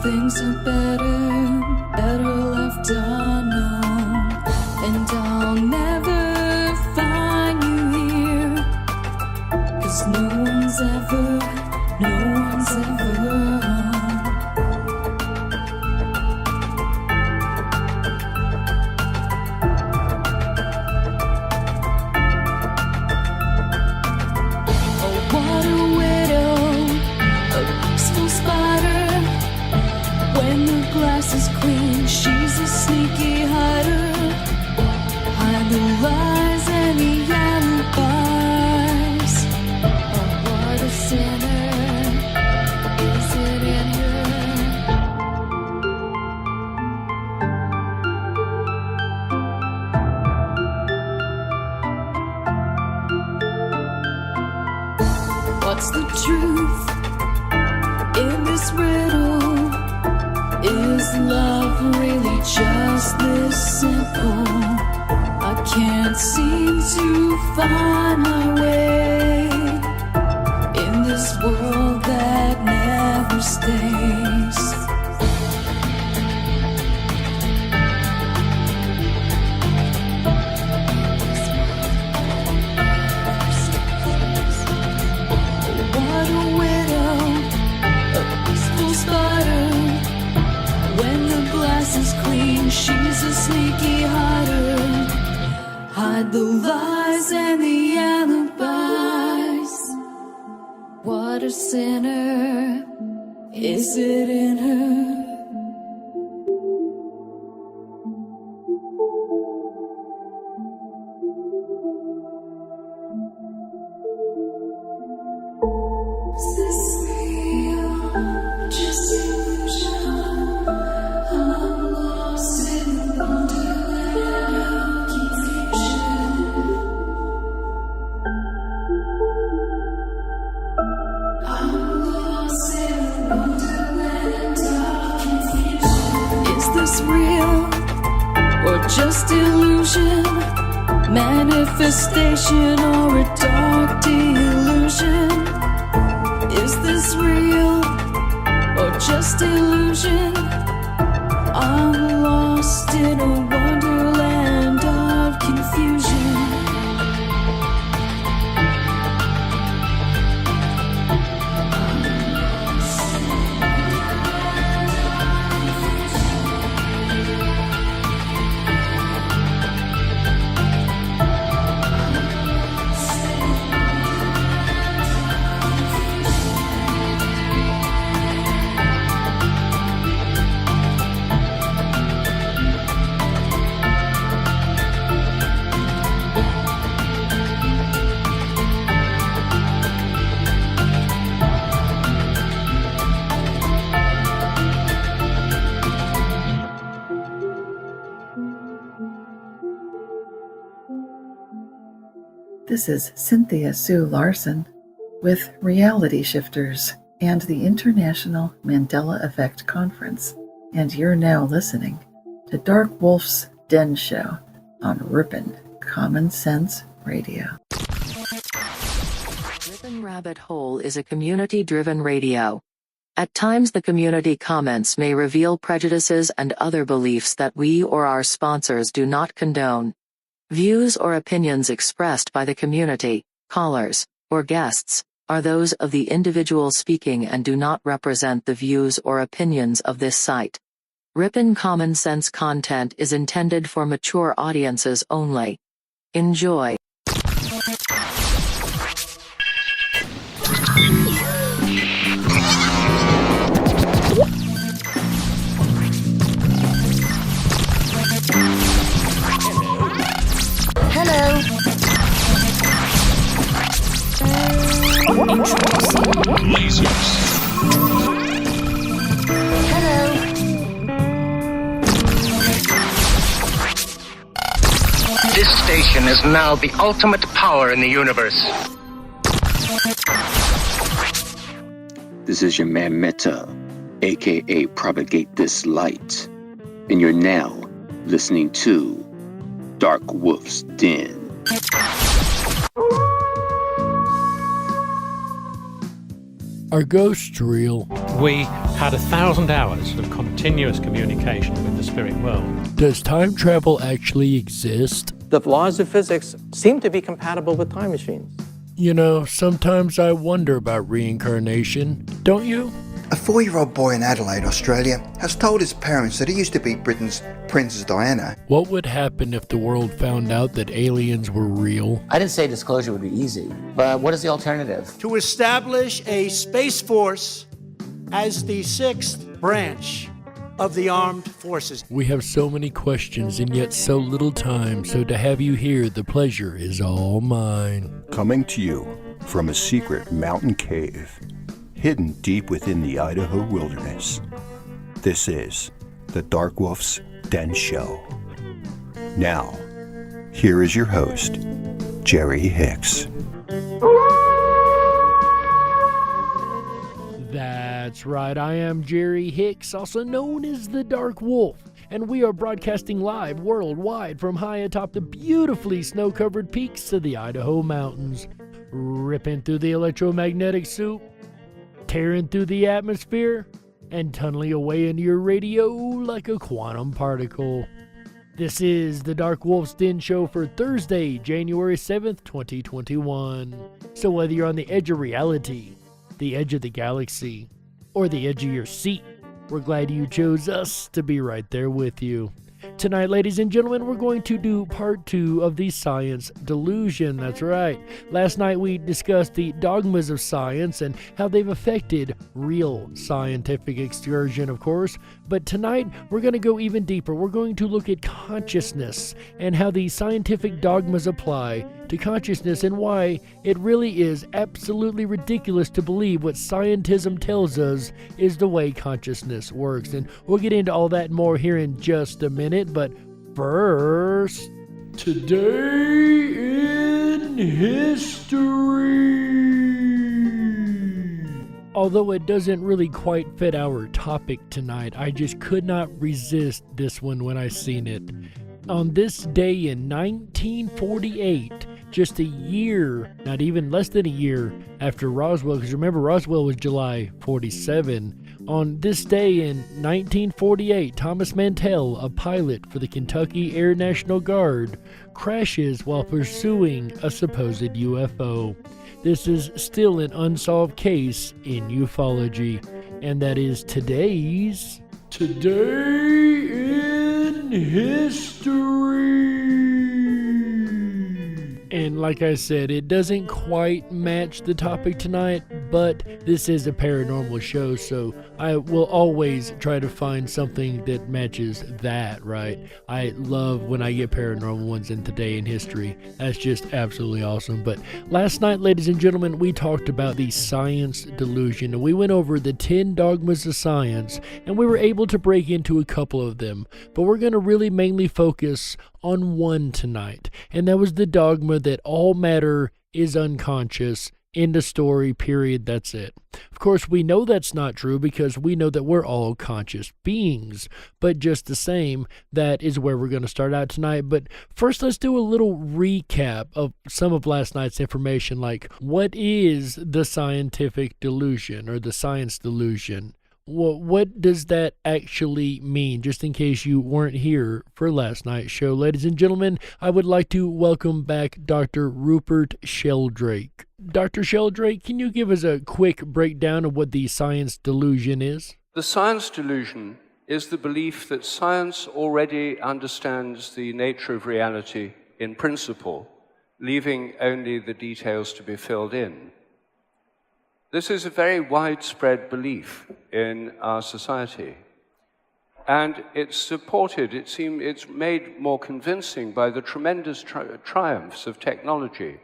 things are better left unknown. And I'll never find you here, 'cause no one's ever home. Oh, what a widow, a peaceful spider. When the glass is clean, she's a sneaky hider. Hide the lies and the alibis. Oh, what a sinner. Is it in her? What's the truth in this riddle? Is love really just this simple? I can't seem to find my way in this world that never stays. What a widow, a peaceful spider. When the glass is clean, she's a sneaky hider. Hide the lies and the alibis. What a sinner. Is it in her? Is this real? Just illusion? I'm lost in the wonderland of confusion. I'm lost in the wonderland of confusion. Is this real or just illusion? Manifestation or a dark delusion? Is this real or just illusion? I'm lost in a wonderland of confusion. This is Cynthia Sue Larson with Reality Shifters and the International Mandela Effect Conference, and you're now listening to Dark Wolf's Den Show on Ripon Common Sense Radio. Ripon Rabbit Hole is a community-driven radio. At times the community comments may reveal prejudices and other beliefs that we or our sponsors do not condone. Views or opinions expressed by the community, callers, or guests, are those of the individual speaking and do not represent the views or opinions of this site. Ripon Common Sense content is intended for mature audiences only. Enjoy. Hello. Lasers. Hello. This station is now the ultimate power in the universe. This is your man Meta, aka Propagate This Light, and you're now listening to Dark Wolf's Den. Are ghosts real? we had 1,000 hours of continuous communication with the spirit world. Does time travel actually exist? The laws of physics seem to be compatible with time machines. You know, sometimes I wonder about reincarnation, don't you? A 4-year-old boy in Adelaide, Australia, has told his parents that he used to be Britain's Princess Diana. What would happen if the world found out that aliens were real? I didn't say disclosure would be easy, but what is the alternative? To establish a space force as the 6th branch of the armed forces. We have so many questions and yet so little time, so to have you here, the pleasure is all mine. Coming to you from a secret mountain cave hidden deep within the Idaho wilderness, this is the Dark Wolf's Den Show. Now, here is your host, Jerry Hicks. That's right, I am Jerry Hicks, also known as the Dark Wolf, and we are broadcasting live worldwide from high atop the beautifully snow-covered peaks of the Idaho mountains, ripping through the electromagnetic soup, tearing through the atmosphere, and tunneling away into your radio like a quantum particle. This is the Dark Wolf's Den Show for Thursday, January 7th, 2021. So whether you're on the edge of reality, the edge of the galaxy, or the edge of your seat, we're glad you chose us to be right there with you. Tonight, ladies and gentlemen, we're going to do part 2 of the Science Delusion. That's right. Last night we discussed the dogmas of science and how they've affected real scientific excursion, of course. But tonight, we're going to go even deeper. We're going to look at consciousness and how the scientific dogmas apply to consciousness and why it really is absolutely ridiculous to believe what scientism tells us is the way consciousness works. And we'll get into all that and more here in just a minute. But first, today in history. Although it doesn't really quite fit our topic tonight, I just could not resist this one when I seen it. On this day in 1948, just a year, not even less than a year after Roswell, because remember Roswell was July 47. On this day in 1948, Thomas Mantell, a pilot for the Kentucky Air National Guard, crashes while pursuing a supposed UFO. This is still an unsolved case in ufology, and that is today's Today in History. And like I said, it doesn't quite match the topic tonight, but this is a paranormal show, so I will always try to find something that matches that, right? I love when I get paranormal ones in Today in History. That's just absolutely awesome. But last night, ladies and gentlemen, we talked about the Science Delusion, and we went over the 10 dogmas of science, and we were able to break into a couple of them. But we're going to really mainly focus on one tonight, and that was the dogma that all matter is unconscious. End of story, period, that's it. Of course, we know that's not true because we know that we're all conscious beings, but just the same, that is where we're going to start out tonight. But first, let's do a little recap of some of last night's information, like what is the scientific delusion or the Science Delusion? What does that actually mean, just in case you weren't here for last night's show? Ladies and gentlemen, I would like to welcome back Dr. Rupert Sheldrake. Dr. Sheldrake, can you give us a quick breakdown of what the Science Delusion is? The Science Delusion is the belief that science already understands the nature of reality in principle, leaving only the details to be filled in. This is a very widespread belief in our society, and it's supported, it's made more convincing by the tremendous triumphs of technology,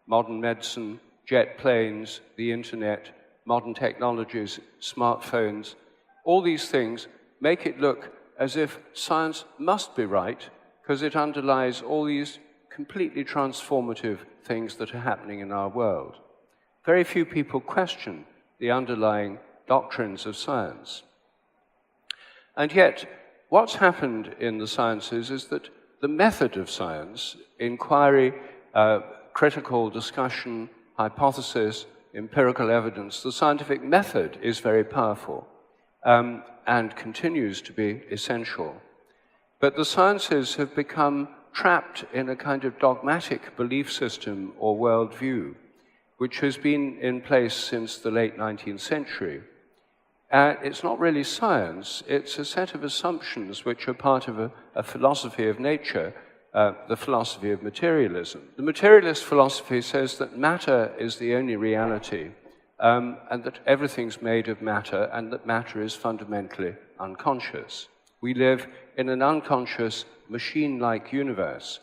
modern medicine, jet planes, the internet, modern technologies, smartphones. All these things make it look as if science must be right because it underlies all these completely transformative things that are happening in our world. Very few people question the underlying doctrines of science. And yet, what's happened in the sciences is that the method of science, inquiry, critical discussion, hypothesis, empirical evidence, the scientific method is very powerful and continues to be essential. But the sciences have become trapped in a kind of dogmatic belief system or worldview, which has been in place since the late 19th century. It's not really science, it's a set of assumptions which are part of a philosophy of nature, the philosophy of materialism. The materialist philosophy says that matter is the only reality, and that everything's made of matter, and that matter is fundamentally unconscious. We live in an unconscious, machine-like universe.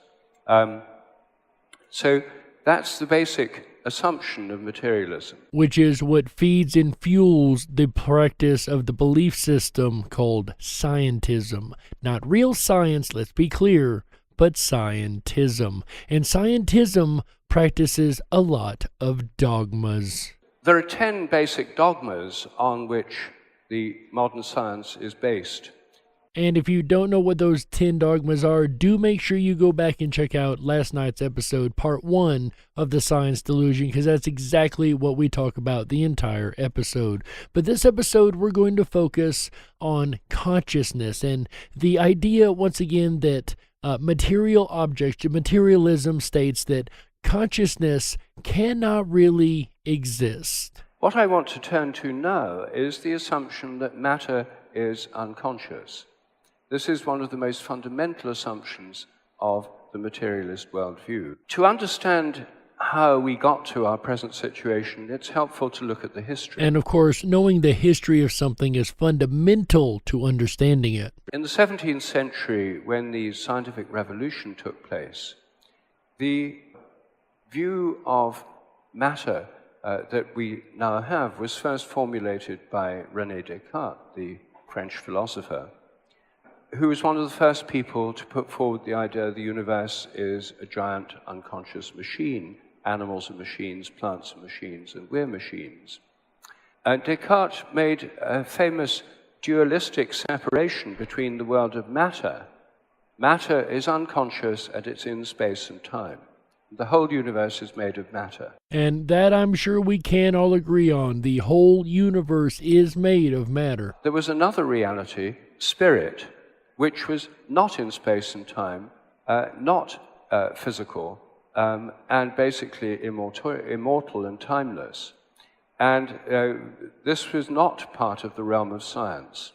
So that's the basic assumption of materialism. Which is what feeds and fuels the practice of the belief system called scientism. Not real science, let's be clear, but scientism. And scientism practices a lot of dogmas. There are 10 basic dogmas on which the modern science is based. And if you don't know what those 10 dogmas are, do make sure you go back and check out last night's episode, part 1 of the Science Delusion, because that's exactly what we talk about the entire episode. But this episode, we're going to focus on consciousness and the idea, once again, that material objects, materialism states that consciousness cannot really exist. What I want to turn to now is the assumption that matter is unconscious. This is one of the most fundamental assumptions of the materialist worldview. To understand how we got to our present situation, it's helpful to look at the history. And of course, knowing the history of something is fundamental to understanding it. In the 17th century, when the scientific revolution took place, the view of matter that we now have was first formulated by René Descartes, the French philosopher, who was one of the first people to put forward the idea the universe is a giant unconscious machine. Animals are machines, plants are machines, and we're machines. Descartes made a famous dualistic separation between the world of matter. Matter is unconscious and it's in space and time. The whole universe is made of matter. And that I'm sure we can all agree on. The whole universe is made of matter. There was another reality, spirit, which was not in space and time, not physical, and basically immortal and timeless. And this was not part of the realm of science.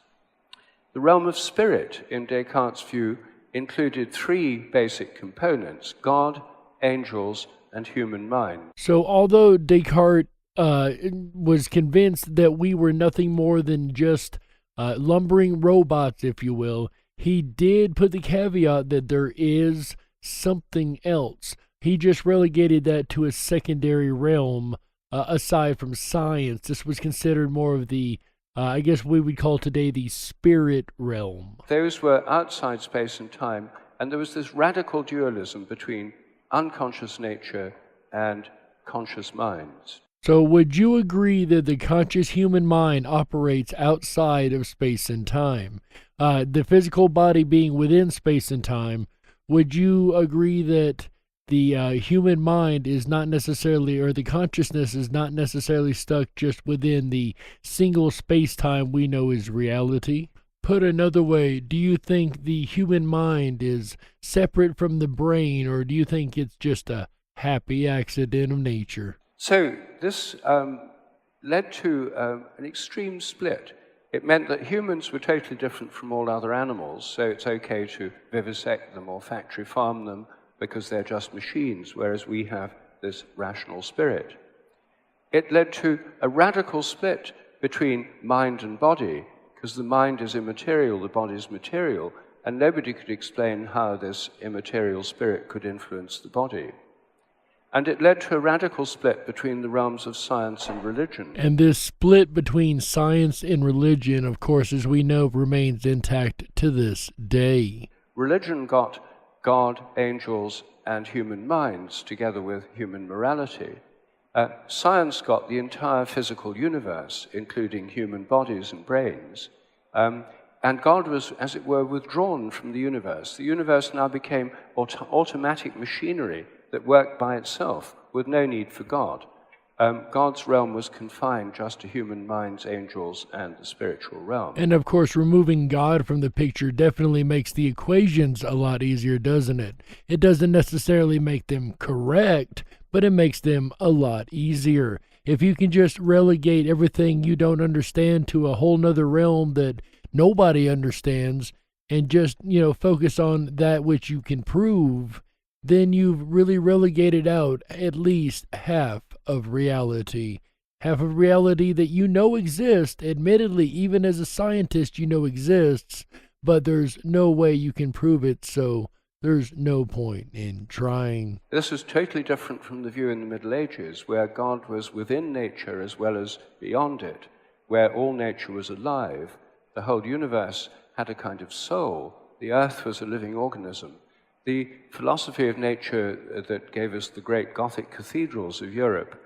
The realm of spirit, in Descartes' view, included 3 basic components: God, angels, and human mind. So although Descartes was convinced that we were nothing more than just lumbering robots, if you will, he did put the caveat that there is something else. He just relegated that to a secondary realm aside from science. This was considered more of the, I guess we would call today the spirit realm. Those were outside space and time, and there was this radical dualism between unconscious nature and conscious minds. So would you agree that the conscious human mind operates outside of space and time? The physical body being within space and time, would you agree that the human mind is not necessarily, or the consciousness is not necessarily stuck just within the single space-time we know as reality? Put another way, do you think the human mind is separate from the brain, or do you think it's just a happy accident of nature? So this led to an extreme split. It meant that humans were totally different from all other animals, so it's okay to vivisect them or factory farm them because they're just machines, whereas we have this rational spirit. It led to a radical split between mind and body, because the mind is immaterial, the body is material, and nobody could explain how this immaterial spirit could influence the body. And it led to a radical split between the realms of science and religion. And this split between science and religion, of course, as we know, remains intact to this day. Religion got God, angels, and human minds together with human morality. Science got the entire physical universe, including human bodies and brains. And God was, as it were, withdrawn from the universe. The universe now became automatic machinery that worked by itself with no need for God. God's realm was confined just to human minds, angels, and the spiritual realm. And of course, removing God from the picture definitely makes the equations a lot easier, doesn't it? It doesn't necessarily make them correct, but it makes them a lot easier. If you can just relegate everything you don't understand to a whole nother realm that nobody understands and just, focus on that which you can prove, then you've really relegated out at least half of reality. Half of reality that exists, admittedly, even as a scientist exists, but there's no way you can prove it, so there's no point in trying. This is totally different from the view in the Middle Ages, where God was within nature as well as beyond it, where all nature was alive. The whole universe had a kind of soul. The earth was a living organism. The philosophy of nature that gave us the great Gothic cathedrals of Europe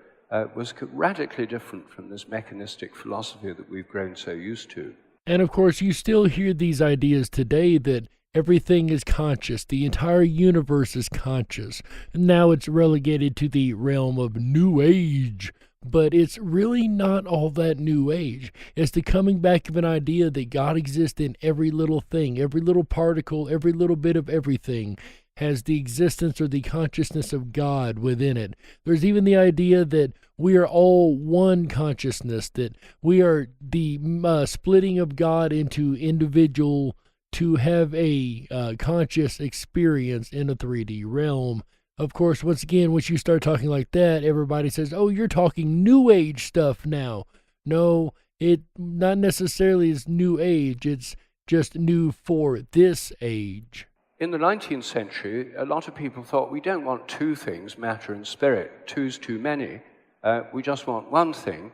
was radically different from this mechanistic philosophy that we've grown so used to. And of course, you still hear these ideas today that everything is conscious, the entire universe is conscious. Now it's relegated to the realm of New Age. But it's really not all that New Age. It's the coming back of an idea that God exists in every little thing, every little particle, every little bit of everything has the existence or the consciousness of God within it. There's even the idea that we are all one consciousness, that we are the splitting of God into individual to have a conscious experience in a 3D realm. Of course, once again, once you start talking like that, everybody says, oh, you're talking New Age stuff now. No, it not necessarily is New Age. It's just new for this age. In the 19th century, a lot of people thought we don't want two things, matter and spirit. Two's too many. We just want one thing.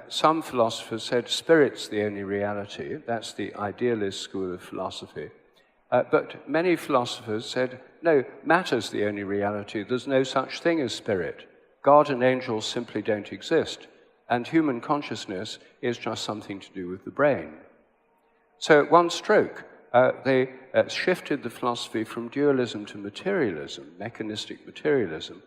Some philosophers said spirit's the only reality. That's the idealist school of philosophy. But many philosophers said, no, matter's the only reality. There's no such thing as spirit. God and angels simply don't exist. And human consciousness is just something to do with the brain. So at one stroke, they shifted the philosophy from dualism to materialism, mechanistic materialism,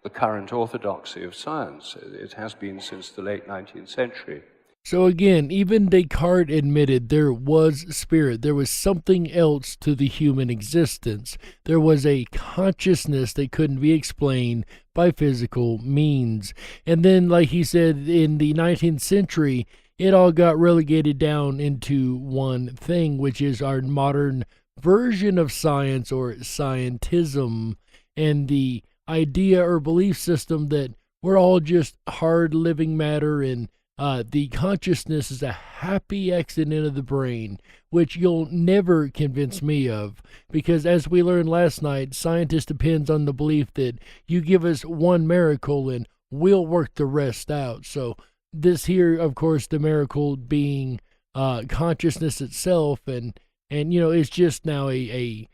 the current orthodoxy of science. It has been since the late 19th century. So again, even Descartes admitted there was spirit. There was something else to the human existence. There was a consciousness that couldn't be explained by physical means. And then, like he said, in the 19th century, it all got relegated down into one thing, which is our modern version of science or scientism, and the idea or belief system that we're all just hard living matter and the consciousness is a happy accident of the brain, which you'll never convince me of, because as we learned last night, scientists depends on the belief that you give us one miracle and we'll work the rest out. So this here, of course, the miracle being consciousness itself, and it's just now a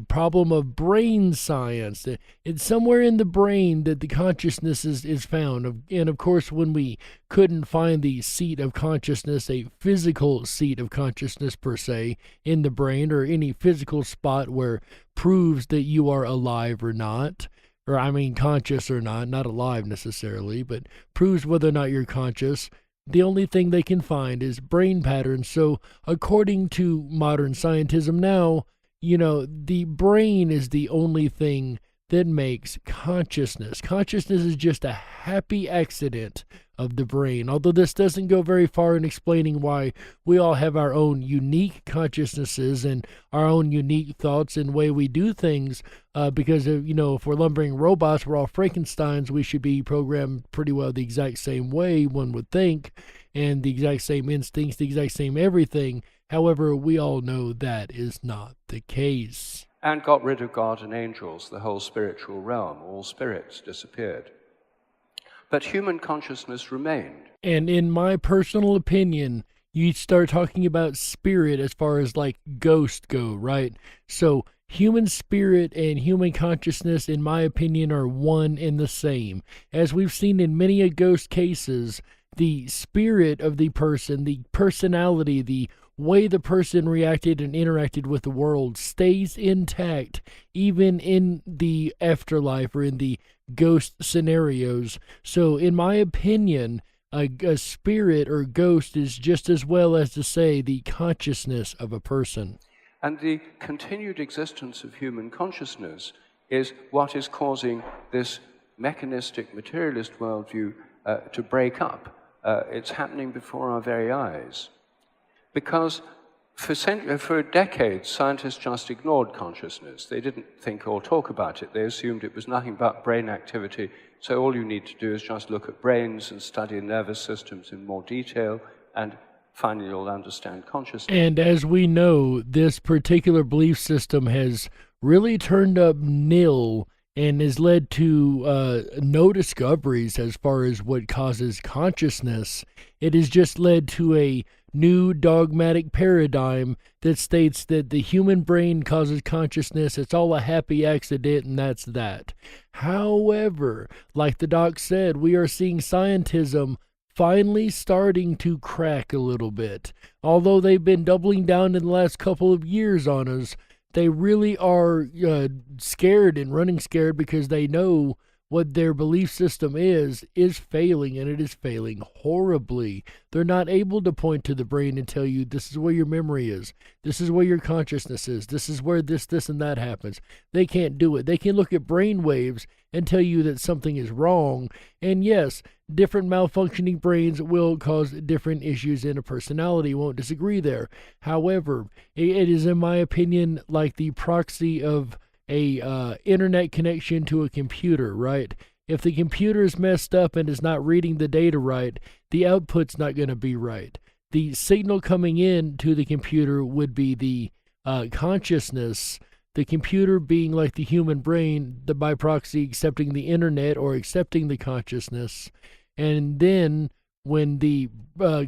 problem of brain science. It's somewhere in the brain that the consciousness is found. And of course, when we couldn't find the seat of consciousness, a physical seat of consciousness per se, in the brain, or any physical spot where proves that you are alive or not, or conscious or not alive necessarily, but proves whether or not you're conscious, the only thing they can find is brain patterns. So according to modern scientism now, the brain is the only thing that makes consciousness. Consciousness is just a happy accident of the brain, although this doesn't go very far in explaining why we all have our own unique consciousnesses and our own unique thoughts and way we do things, because if we're lumbering robots, we're all Frankensteins, we should be programmed pretty well the exact same way, one would think, and the exact same instincts, the exact same everything. However, we all know that is not the case. And got rid of God and angels, the whole spiritual realm. All spirits disappeared. But human consciousness remained. And in my personal opinion, you start talking about spirit as far as like ghosts go, right? So human spirit and human consciousness, in my opinion, are one and the same. As we've seen in many a ghost cases, the spirit of the person, the personality, the way the person reacted and interacted with the world stays intact even in the afterlife or in the ghost scenarios. So in my opinion, a spirit or ghost is just as well as to say the consciousness of a person. And the continued existence of human consciousness is what is causing this mechanistic materialist worldview to break up. It's happening before our very eyes. Because for decades, scientists just ignored consciousness. They didn't think or talk about it. They assumed it was nothing but brain activity. So all you need to do is just look at brains and study nervous systems in more detail, and finally you'll understand consciousness. And as we know, this particular belief system has really turned up nil and has led to no discoveries as far as what causes consciousness. It has just led to a new dogmatic paradigm that states that the human brain causes consciousness, it's all a happy accident, and that's that. However, like the doc said, we are seeing scientism finally starting to crack a little bit. Although they've been doubling down in the last couple of years on us, they really are scared and running scared because they know what their belief system is failing, and it is failing horribly. They're not able to point to the brain and tell you this is where your memory is, this is where your consciousness is, this is where this, and that happens. They can't do it. They can look at brain waves and tell you that something is wrong. And yes, different malfunctioning brains will cause different issues in a personality. Won't disagree there. However, it is, in my opinion, like the proxy of a internet connection to a computer, right? If the computer is messed up and is not reading the data right, the output's not going to be right. The signal coming in to the computer would be the consciousness, the computer being like the human brain, the by proxy accepting the internet or accepting the consciousness. And then when the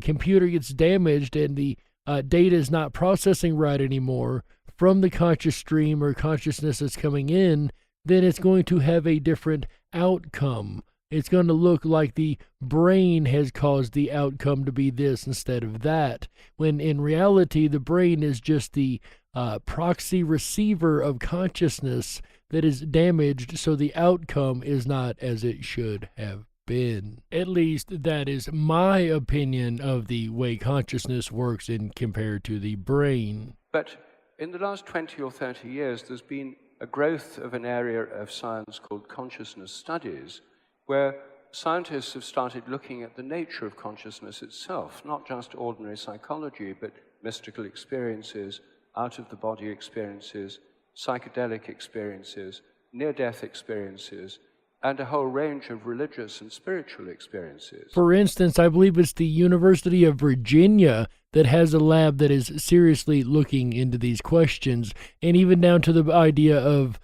computer gets damaged and the data is not processing right anymore from the conscious stream or consciousness that's coming in, then it's going to have a different outcome. It's going to look like the brain has caused the outcome to be this instead of that, when in reality the brain is just the proxy receiver of consciousness that is damaged, so the outcome is not as it should have been. At least that is my opinion of the way consciousness works in compared to the brain. But in the last 20 or 30 years, there's been a growth of an area of science called consciousness studies, where scientists have started looking at the nature of consciousness itself, not just ordinary psychology, but mystical experiences, out-of-the-body experiences, psychedelic experiences, near-death experiences, and a whole range of religious and spiritual experiences. For instance, I believe it's the University of Virginia that has a lab that is seriously looking into these questions, and even down to the idea of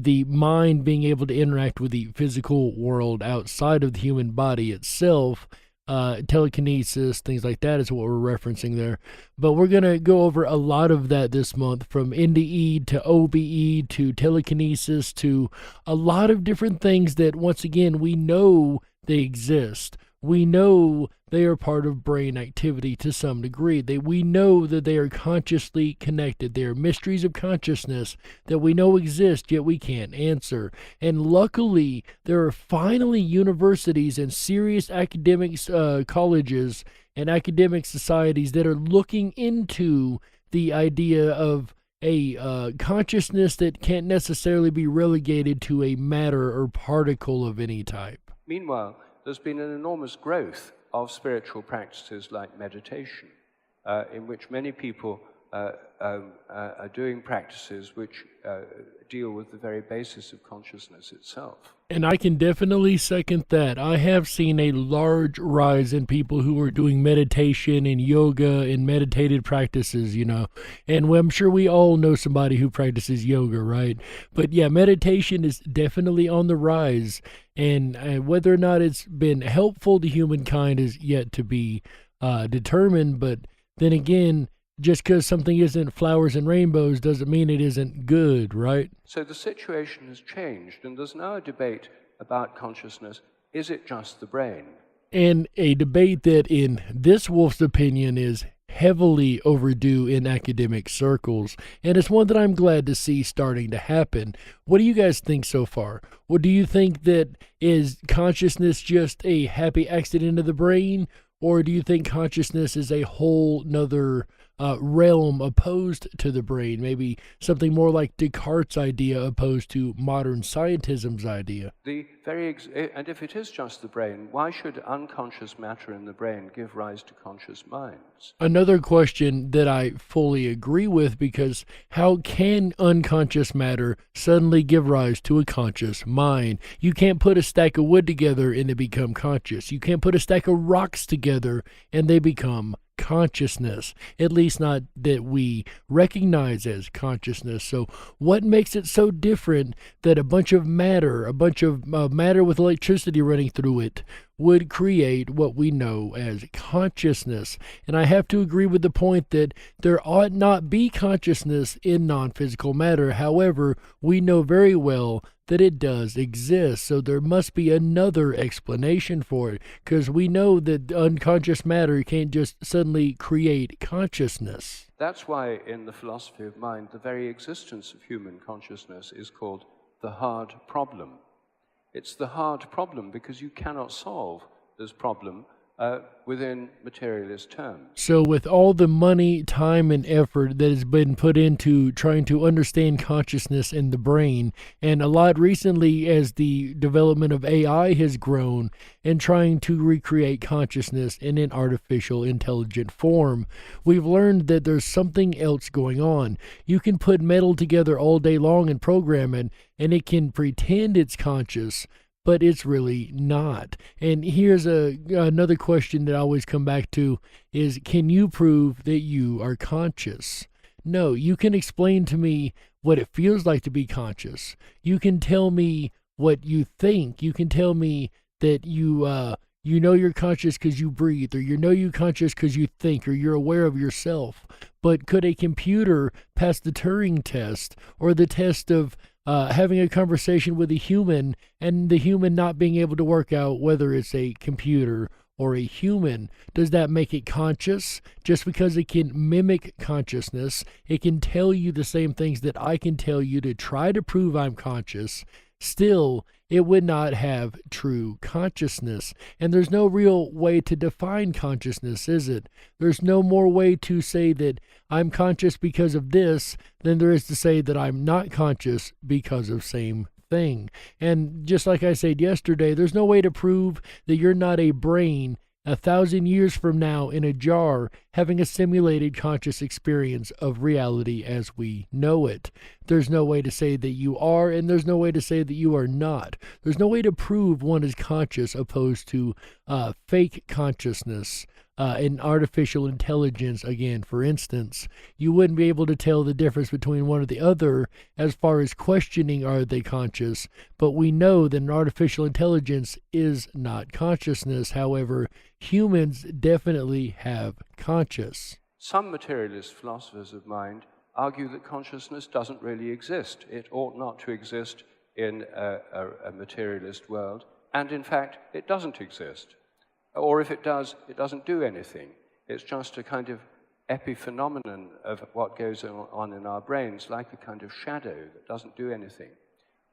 the mind being able to interact with the physical world outside of the human body itself. Telekinesis, things like that is what we're referencing there. But we're going to go over a lot of that this month, from NDE to OBE to telekinesis to a lot of different things that, once again, we know they exist. We know they are part of brain activity to some degree. We know that they are consciously connected. They are mysteries of consciousness that we know exist, yet we can't answer. And luckily, there are finally universities and serious academic colleges and academic societies that are looking into the idea of a consciousness that can't necessarily be relegated to a matter or particle of any type. Meanwhile, there's been an enormous growth of spiritual practices like meditation, in which many people are doing practices which deal with the very basis of consciousness itself. And I can definitely second that. I have seen a large rise in people who are doing meditation and yoga and meditative practices, you know. And I'm sure we all know somebody who practices yoga, right? But yeah, meditation is definitely on the rise. And whether or not it's been helpful to humankind is yet to be determined. But then again, just because something isn't flowers and rainbows doesn't mean it isn't good, right? So the situation has changed, and there's now a debate about consciousness. Is it just the brain? And a debate that, in this wolf's opinion, is heavily overdue in academic circles, and it's one that I'm glad to see starting to happen. What do you guys think so far? What do you think that is consciousness just a happy accident of the brain, or do you think consciousness is a whole nother realm opposed to the brain, maybe something more like Descartes' idea opposed to modern scientism's idea? And if it is just the brain, why should unconscious matter in the brain give rise to conscious minds? Another question that I fully agree with, because how can unconscious matter suddenly give rise to a conscious mind? You can't put a stack of wood together and they become conscious. You can't put a stack of rocks together and they become consciousness, at least not that we recognize as consciousness. So what makes it so different that a bunch of matter with electricity running through it would create what we know as consciousness? And I have to agree with the point that there ought not be consciousness in non-physical matter. However, we know very well that it does exist, so there must be another explanation for it, because we know that unconscious matter can't just suddenly create consciousness. That's why in the philosophy of mind, the very existence of human consciousness is called the hard problem. It's the hard problem because you cannot solve this problem within materialist terms. So with all the money, time, and effort that has been put into trying to understand consciousness in the brain, and a lot recently as the development of AI has grown and trying to recreate consciousness in an artificial intelligent form, we've learned that there's something else going on. You can put metal together all day long and program it, and it can pretend it's conscious, but it's really not. And here's another question that I always come back to is, can you prove that you are conscious? No, you can explain to me what it feels like to be conscious. You can tell me what you think. You can tell me that you know you're conscious because you breathe, or you know you're conscious because you think, or you're aware of yourself. But could a computer pass the Turing test, or the test of having a conversation with a human and the human not being able to work out whether it's a computer or a human? Does that make it conscious? Just because it can mimic consciousness, it can tell you the same things that I can tell you to try to prove I'm conscious, still it would not have true consciousness. And there's no real way to define consciousness, is it? There's no more way to say that I'm conscious because of this than there is to say that I'm not conscious because of same thing. And just like I said yesterday, there's no way to prove that you're not a brain 1,000 years from now in a jar having a simulated conscious experience of reality as we know it. There's no way to say that you are, and there's no way to say that you are not. There's no way to prove one is conscious opposed to fake consciousness. In artificial intelligence, again, for instance, you wouldn't be able to tell the difference between one or the other as far as questioning are they conscious, but we know that an artificial intelligence is not consciousness. However, humans definitely have conscious. Some materialist philosophers of mind argue that consciousness doesn't really exist. It ought not to exist in a materialist world, and in fact, it doesn't exist. Or if it does, it doesn't do anything. It's just a kind of epiphenomenon of what goes on in our brains, like a kind of shadow that doesn't do anything.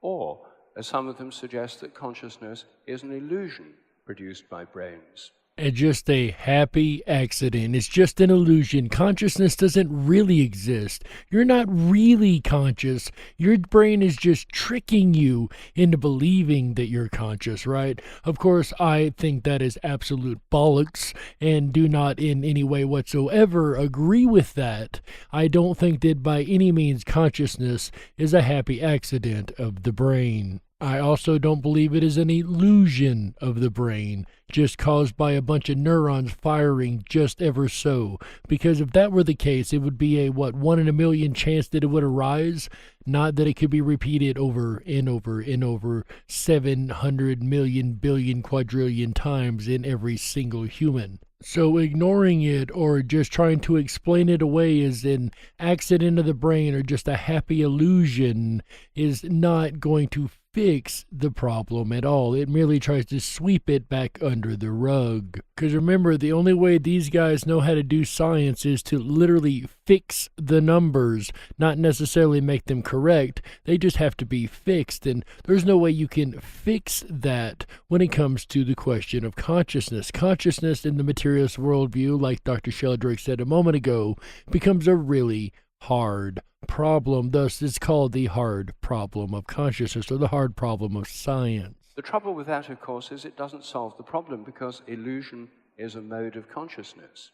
Or, as some of them suggest, that consciousness is an illusion produced by brains. It's just a happy accident. It's just an illusion. Consciousness doesn't really exist. You're not really conscious. Your brain is just tricking you into believing that you're conscious, right? Of course, I think that is absolute bollocks and do not in any way whatsoever agree with that. I don't think that by any means consciousness is a happy accident of the brain. I also don't believe it is an illusion of the brain, just caused by a bunch of neurons firing just ever so. Because if that were the case, it would be a, 1 in a million chance that it would arise, not that it could be repeated over and over and over 700 million billion quadrillion times in every single human. So ignoring it or just trying to explain it away as an accident of the brain or just a happy illusion is not going to fix the problem at all. It merely tries to sweep it back under the rug. Because remember, the only way these guys know how to do science is to literally fix the numbers, not necessarily make them correct. They just have to be fixed, and there's no way you can fix that when it comes to the question of consciousness. Consciousness in the materialist worldview, like Dr. Sheldrake said a moment ago, becomes a really hard problem. Thus, it's called the hard problem of consciousness, or the hard problem of science. The trouble with that, of course, is it doesn't solve the problem, because illusion is a mode of consciousness.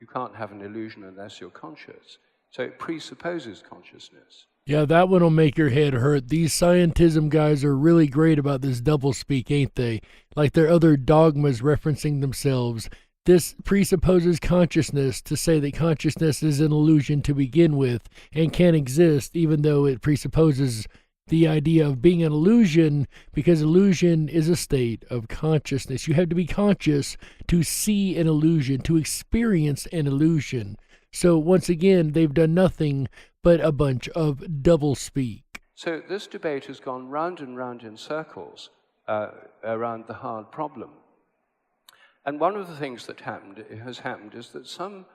You can't have an illusion unless you're conscious. So it presupposes consciousness. Yeah, that one will make your head hurt. These scientism guys are really great about this doublespeak, ain't they? Like their other dogmas referencing themselves. This presupposes consciousness to say that consciousness is an illusion to begin with and can't exist, even though it presupposes the idea of being an illusion, because illusion is a state of consciousness. You have to be conscious to see an illusion, to experience an illusion. So once again, they've done nothing but a bunch of doublespeak. So this debate has gone round and round in circles around the hard problem. And one of the things that has happened is that some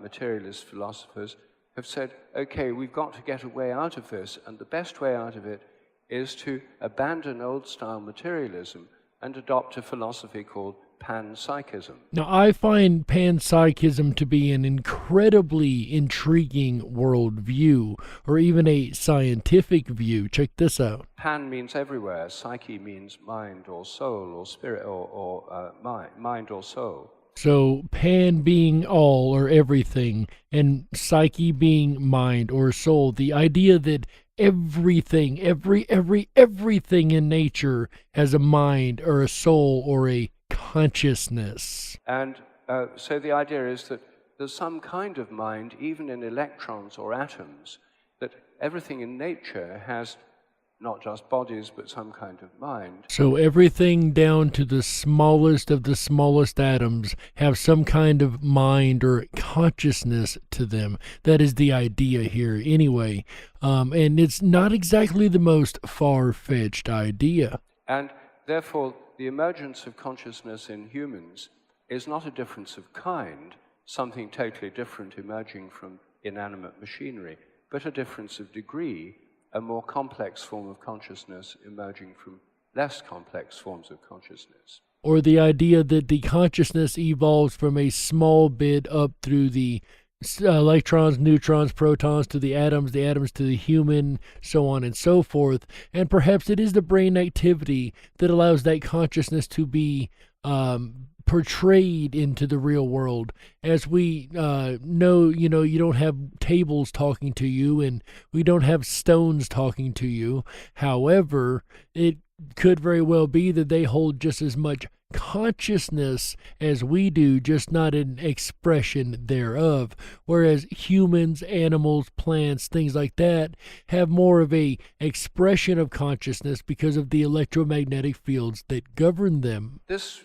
materialist philosophers have said, okay, we've got to get a way out of this, and the best way out of it is to abandon old-style materialism and adopt a philosophy called panpsychism. Now, I find panpsychism to be an incredibly intriguing worldview, or even a scientific view. Check this out. Pan means everywhere. Psyche means mind or soul or spirit or mind or soul. So pan being all or everything, and psyche being mind or soul. The idea that everything, everything in nature has a mind or a soul or a consciousness. And so the idea is that there's some kind of mind, even in electrons or atoms, that everything in nature has not just bodies, but some kind of mind. So everything down to the smallest of the smallest atoms have some kind of mind or consciousness to them. That is the idea here anyway. And it's not exactly the most far-fetched idea. And therefore, the emergence of consciousness in humans is not a difference of kind, something totally different emerging from inanimate machinery, but a difference of degree, a more complex form of consciousness emerging from less complex forms of consciousness. Or the idea that the consciousness evolves from a small bit up through the electrons, neutrons, protons to the atoms to the human, so on and so forth. And perhaps it is the brain activity that allows that consciousness to be portrayed into the real world. As we know, you don't have tables talking to you, and we don't have stones talking to you. However, it could very well be that they hold just as much consciousness as we do, just not an expression thereof. Whereas humans, animals, plants, things like that have more of a expression of consciousness because of the electromagnetic fields that govern them. This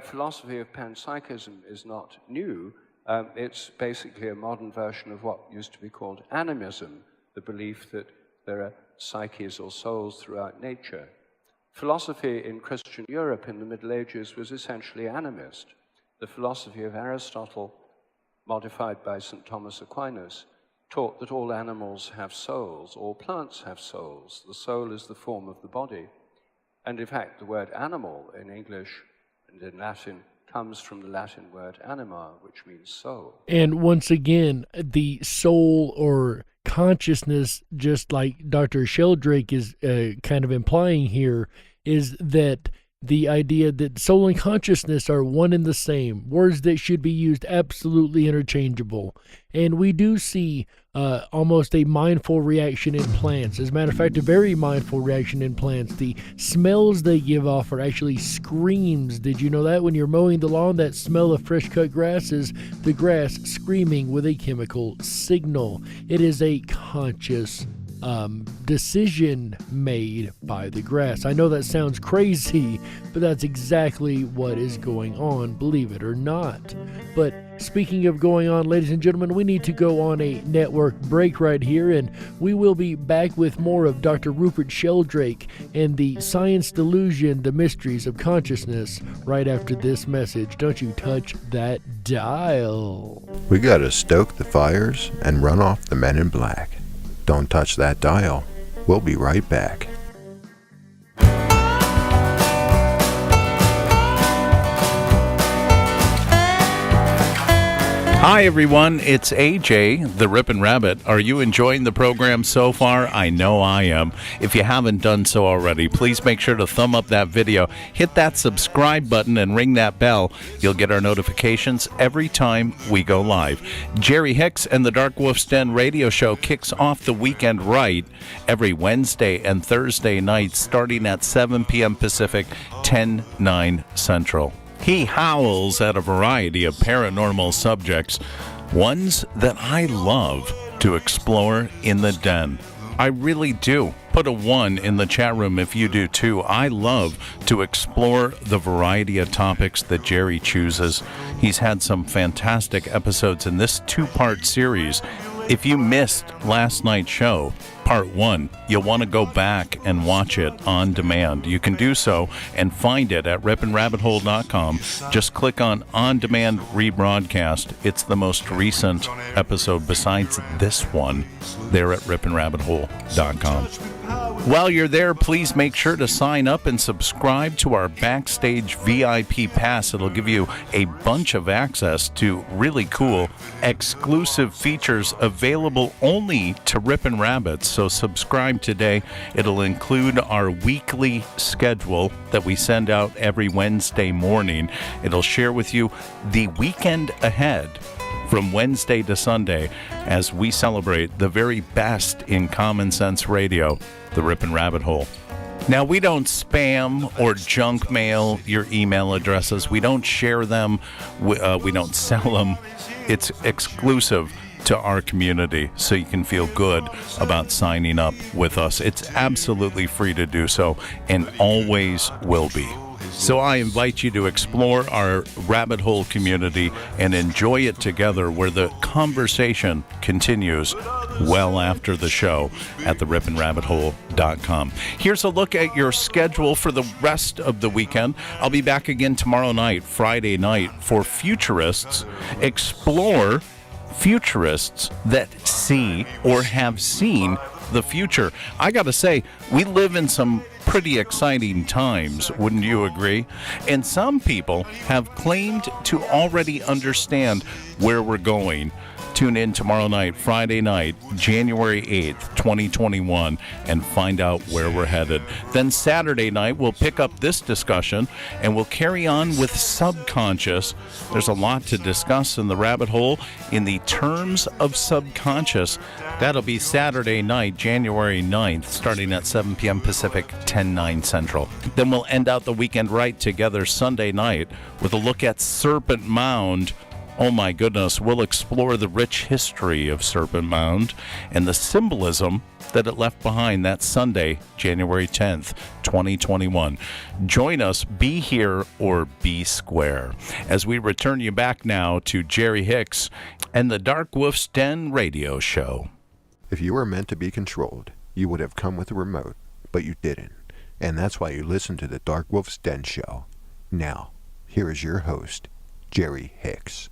philosophy of panpsychism is not new. It's basically a modern version of what used to be called animism, the belief that there are psyches or souls throughout nature. Philosophy in Christian Europe in the Middle Ages was essentially animist. The philosophy of Aristotle, modified by St. Thomas Aquinas, taught that all animals have souls, all plants have souls. The soul is the form of the body. And in fact, the word animal in English and in Latin comes from the Latin word anima, which means soul. And once again, the soul or consciousness, just like Dr. Sheldrake is kind of implying here, is that the idea that soul and consciousness are one and the same, words that should be used absolutely interchangeable. And we do see almost a mindful reaction in plants. As a matter of fact, a very mindful reaction in plants. The smells they give off are actually screams. Did you know that? When you're mowing the lawn, that smell of fresh cut grass is the grass screaming with a chemical signal. It is a conscious decision made by the grass. I know that sounds crazy, but that's exactly what is going on, believe it or not. But Speaking of going on, ladies and gentlemen, we need to go on a network break right here, and we will be back with more of Dr. Rupert Sheldrake and the Science Delusion, the Mysteries of Consciousness, right after this message. Don't you touch that dial. We gotta stoke the fires and run off the men in black. Don't touch that dial. We'll be right back. Hi everyone, it's AJ, the Ripon Rabbit. Are you enjoying the program so far? I know I am. If you haven't done so already, please make sure to thumb up that video, hit that subscribe button, and ring that bell. You'll get our notifications every time we go live. Jerry Hicks and the Dark Wolf's Den radio show kicks off the weekend right every Wednesday and Thursday night starting at 7 p.m. Pacific, 10/9 Central. He howls at a variety of paranormal subjects, ones that I love to explore in the den. I really do. Put a 1 in the chat room if you do too. I love to explore the variety of topics that Jerry chooses. He's had some fantastic episodes in this 2-part series. If you missed last night's show, part 1, you'll want to go back and watch it on demand. You can do so and find it at riponrabbithole.com. Just click on demand rebroadcast. It's the most recent episode besides this one there at riponrabbithole.com. While you're there, please make sure to sign up and subscribe to our Backstage VIP Pass. It'll give you a bunch of access to really cool exclusive features available only to Ripon Rabbits. So subscribe today. It'll include our weekly schedule that we send out every Wednesday morning. It'll share with you the weekend ahead from Wednesday to Sunday as we celebrate the very best in common sense radio, the Ripon Rabbit Hole. Now, we don't spam or junk mail your email addresses. We don't share them. We don't sell them. It's exclusive to our community, so you can feel good about signing up with us. It's absolutely free to do so and always will be. So I invite you to explore our rabbit hole community and enjoy it together, where the conversation continues well after the show at the riponrabbithole.com. Here's a look at your schedule for the rest of the weekend. I'll be back again tomorrow night, Friday night, for Futurists. Explore futurists that see or have seen the future. I gotta say, we live in some pretty exciting times, wouldn't you agree? And some people have claimed to already understand where we're going. Tune in tomorrow night, Friday night, January 8th, 2021, and find out where we're headed. Then Saturday night, we'll pick up this discussion, and we'll carry on with subconscious. There's a lot to discuss in the rabbit hole in the terms of subconscious. That'll be Saturday night, January 9th, starting at 7 p.m. Pacific, 10/9 Central. Then we'll end out the weekend right together Sunday night with a look at Serpent Mound. Oh my goodness, we'll explore the rich history of Serpent Mound and the symbolism that it left behind that Sunday, January 10th, 2021. Join us, be here or be square, as we return you back now to Jerry Hicks and the Dark Wolf's Den radio show. If you were meant to be controlled, you would have come with a remote, but you didn't. And that's why you listen to the Dark Wolf's Den show. Now, here is your host, Jerry Hicks.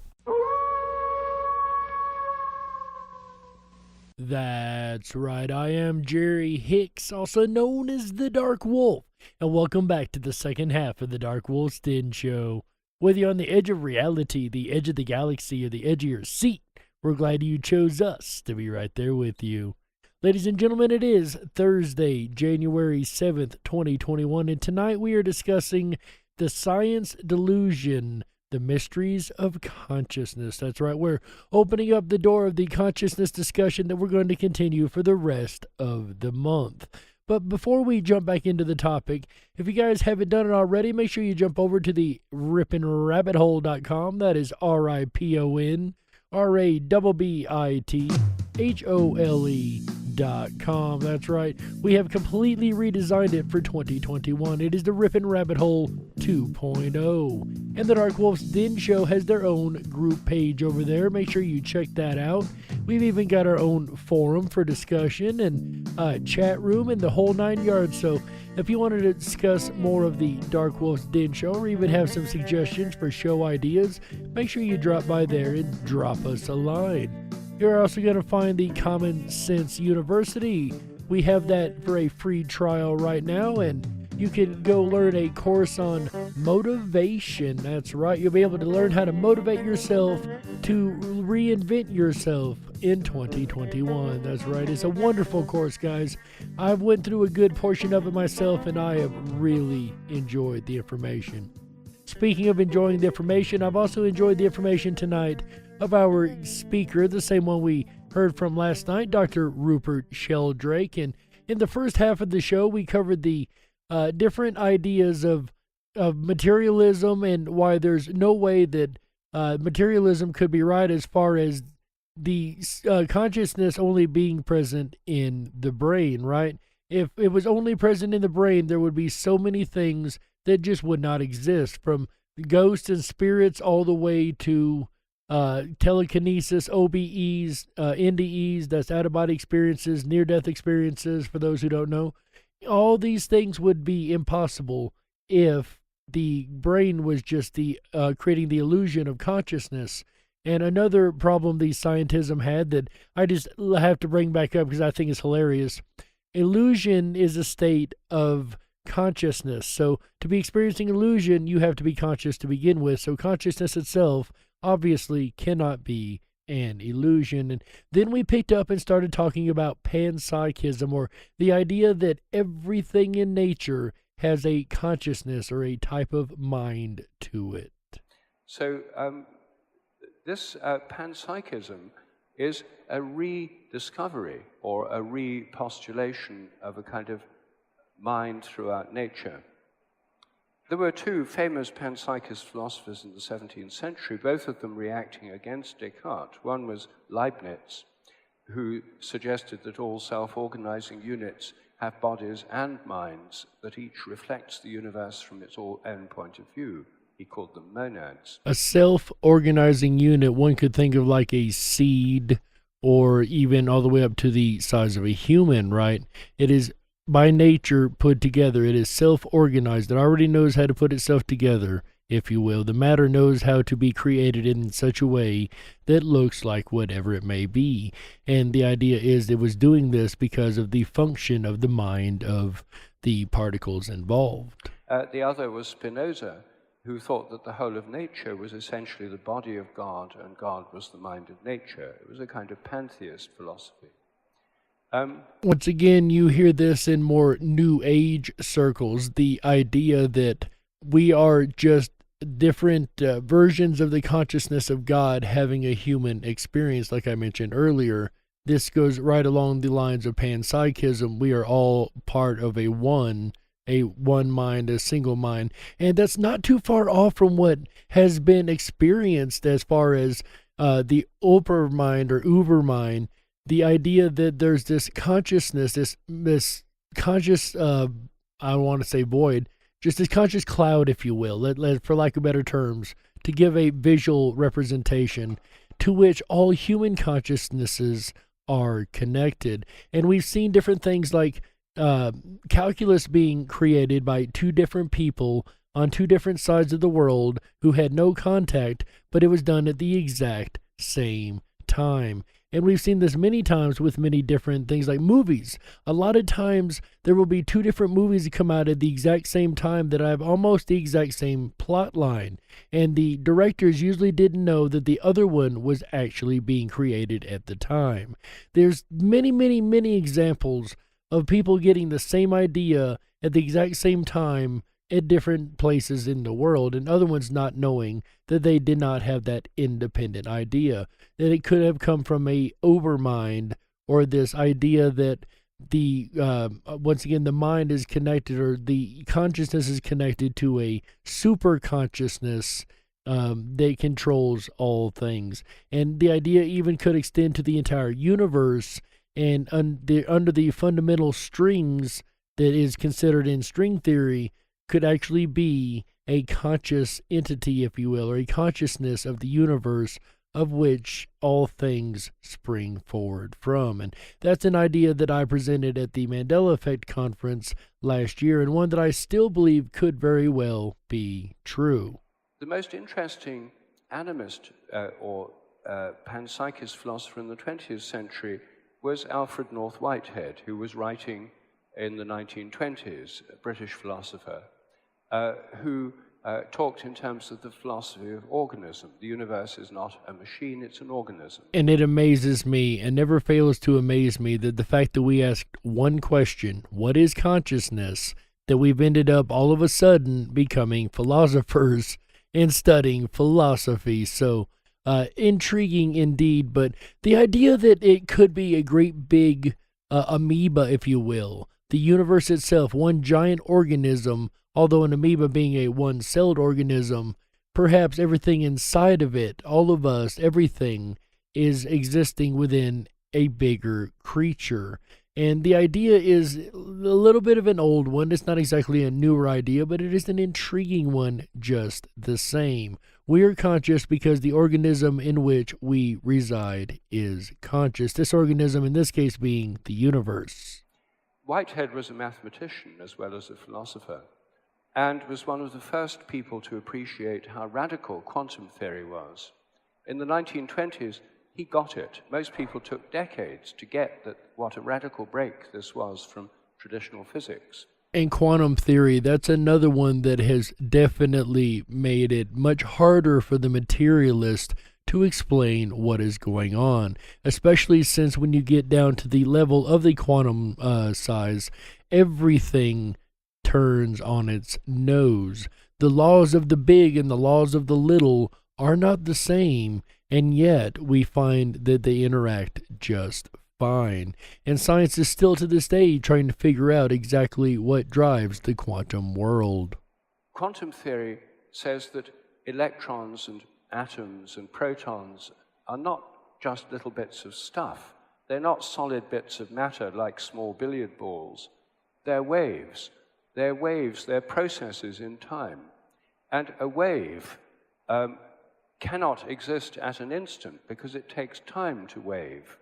That's right, I am Jerry Hicks, also known as the Dark Wolf, and welcome back to the second half of the Dark Wolf's Den show. Whether you're on the edge of reality, the edge of the galaxy, or the edge of your seat, we're glad you chose us to be right there with you. Ladies and gentlemen, it is Thursday, January 7th, 2021, and tonight we are discussing the Science Delusion, the Mysteries of Consciousness. That's right, we're opening up the door of the consciousness discussion that we're going to continue for the rest of the month. But before we jump back into the topic, if you guys haven't done it already, make sure you jump over to the riponrabbithole.com. That is RIPONRABBITHOLE.com. That's right. We have completely redesigned it for 2021. It is the Ripon Rabbit Hole 2.0. And the Dark Wolf's Den Show has their own group page over there. Make sure you check that out. We've even got our own forum for discussion and chat room and the whole 9 yards. So if you wanted to discuss more of the Dark Wolf's Den Show or even have some suggestions for show ideas, make sure you drop by there and drop us a line. You're also going to find the Common Sense University. We have that for a free trial right now, and you can go learn a course on motivation. That's right. You'll be able to learn how to motivate yourself to reinvent yourself in 2021. That's right. It's a wonderful course, guys. I've went through a good portion of it myself, and I have really enjoyed the information. Speaking of enjoying the information, I've also enjoyed the information tonight of our speaker, the same one we heard from last night, Dr. Rupert Sheldrake. And in the first half of the show, we covered the different ideas of materialism and why there's no way that materialism could be right as far as the consciousness only being present in the brain, right? If it was only present in the brain, there would be so many things that just would not exist, from ghosts and spirits all the way to telekinesis, OBEs, NDEs, that's out-of-body experiences, near-death experiences, for those who don't know. All these things would be impossible if the brain was just the creating the illusion of consciousness. And another problem the Scientism had that I just have to bring back up because I think it's hilarious. Illusion is a state of consciousness. So to be experiencing illusion, you have to be conscious to begin with. So consciousness itself obviously cannot be an illusion. And then we picked up and started talking about panpsychism, or the idea that everything in nature has a consciousness or a type of mind to it. So this panpsychism is a rediscovery or a repostulation of a kind of mind throughout nature. There were two famous panpsychist philosophers in the 17th century, both of them reacting against Descartes. One was Leibniz, who suggested that all self-organizing units have bodies and minds, that each reflects the universe from its own point of view. He called them monads. A self-organizing unit, one could think of like a seed, or even all the way up to the size of a human, right? It is by nature put together. It is self-organized. It already knows how to put itself together, if you will. The matter knows how to be created in such a way that looks like whatever it may be. And the idea is it was doing this because of the function of the mind of the particles involved. The other was Spinoza, who thought that the whole of nature was essentially the body of God, and God was the mind of nature. It was a kind of pantheist philosophy. Once again, you hear this in more New Age circles, the idea that we are just different versions of the consciousness of God having a human experience, like I mentioned earlier. This goes right along the lines of panpsychism. We are all part of a one mind, a single mind. And that's not too far off from what has been experienced as far as the Overmind or Ubermind. The idea that there's this consciousness, this conscious, I don't want to say void, just this conscious cloud, if you will, for lack of better terms, to give a visual representation to which all human consciousnesses are connected. And we've seen different things like calculus being created by two different people on two different sides of the world who had no contact, but it was done at the exact same time. And we've seen this many times with many different things like movies. A lot of times there will be two different movies that come out at the exact same time that have almost the exact same plot line. And the directors usually didn't know that the other one was actually being created at the time. There's many, many, many examples of people getting the same idea at the exact same time at different places in the world, and other ones not knowing that they did not have that independent idea, that it could have come from a overmind, or this idea that the once again the mind is connected, or the consciousness is connected to a super consciousness that controls all things. And the idea even could extend to the entire universe, and under the fundamental strings that is considered in string theory could actually be a conscious entity, if you will, or a consciousness of the universe of which all things spring forward from. And that's an idea that I presented at the Mandela Effect conference last year, and one that I still believe could very well be true. The most interesting animist or panpsychist philosopher in the 20th century was Alfred North Whitehead, who was writing in the 1920s, a British philosopher, who talked in terms of the philosophy of organism. The universe is not a machine, it's an organism. And it amazes me, and never fails to amaze me, that the fact that we asked one question, what is consciousness, that we've ended up all of a sudden becoming philosophers and studying philosophy. So intriguing indeed, but the idea that it could be a great big amoeba, if you will, the universe itself, one giant organism, although an amoeba being a one-celled organism, perhaps everything inside of it, all of us, everything, is existing within a bigger creature. And the idea is a little bit of an old one. It's not exactly a newer idea, but it is an intriguing one just the same. We are conscious because the organism in which we reside is conscious. This organism, in this case, being the universe. Whitehead was a mathematician as well as a philosopher, and was one of the first people to appreciate how radical quantum theory was. In the 1920s, he got it. Most people took decades to get what a radical break this was from traditional physics. And quantum theory, that's another one that has definitely made it much harder for the materialist to explain what is going on, especially since when you get down to the level of the quantum size, everything turns on its nose. The laws of the big and the laws of the little are not the same, and yet we find that they interact just fine. And science is still to this day trying to figure out exactly what drives the quantum world. Quantum theory says that electrons and atoms and protons are not just little bits of stuff. They're not solid bits of matter like small billiard balls. They're waves. They're waves. They're processes in time. And a wave cannot exist at an instant because it takes time to wave.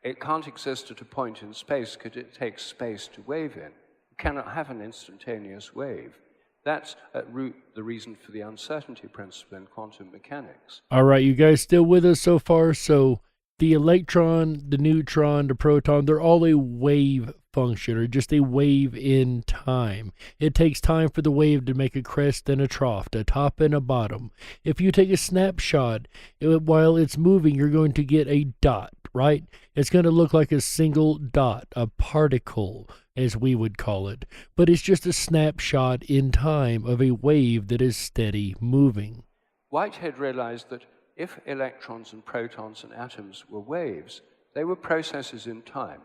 It can't exist at a point in space because it takes space to wave in. You cannot have an instantaneous wave. That's at root the reason for the uncertainty principle in quantum mechanics. All right, you guys still with us so far? So the electron, the neutron, the proton, they're all a wave function, or just a wave in time. It takes time for the wave to make a crest and a trough, a top and a bottom. If you take a snapshot, while it's moving, you're going to get a dot, right? It's going to look like a single dot, a particle, as we would call it. But it's just a snapshot in time of a wave that is steady moving. Whitehead realized that if electrons and protons and atoms were waves, they were processes in time.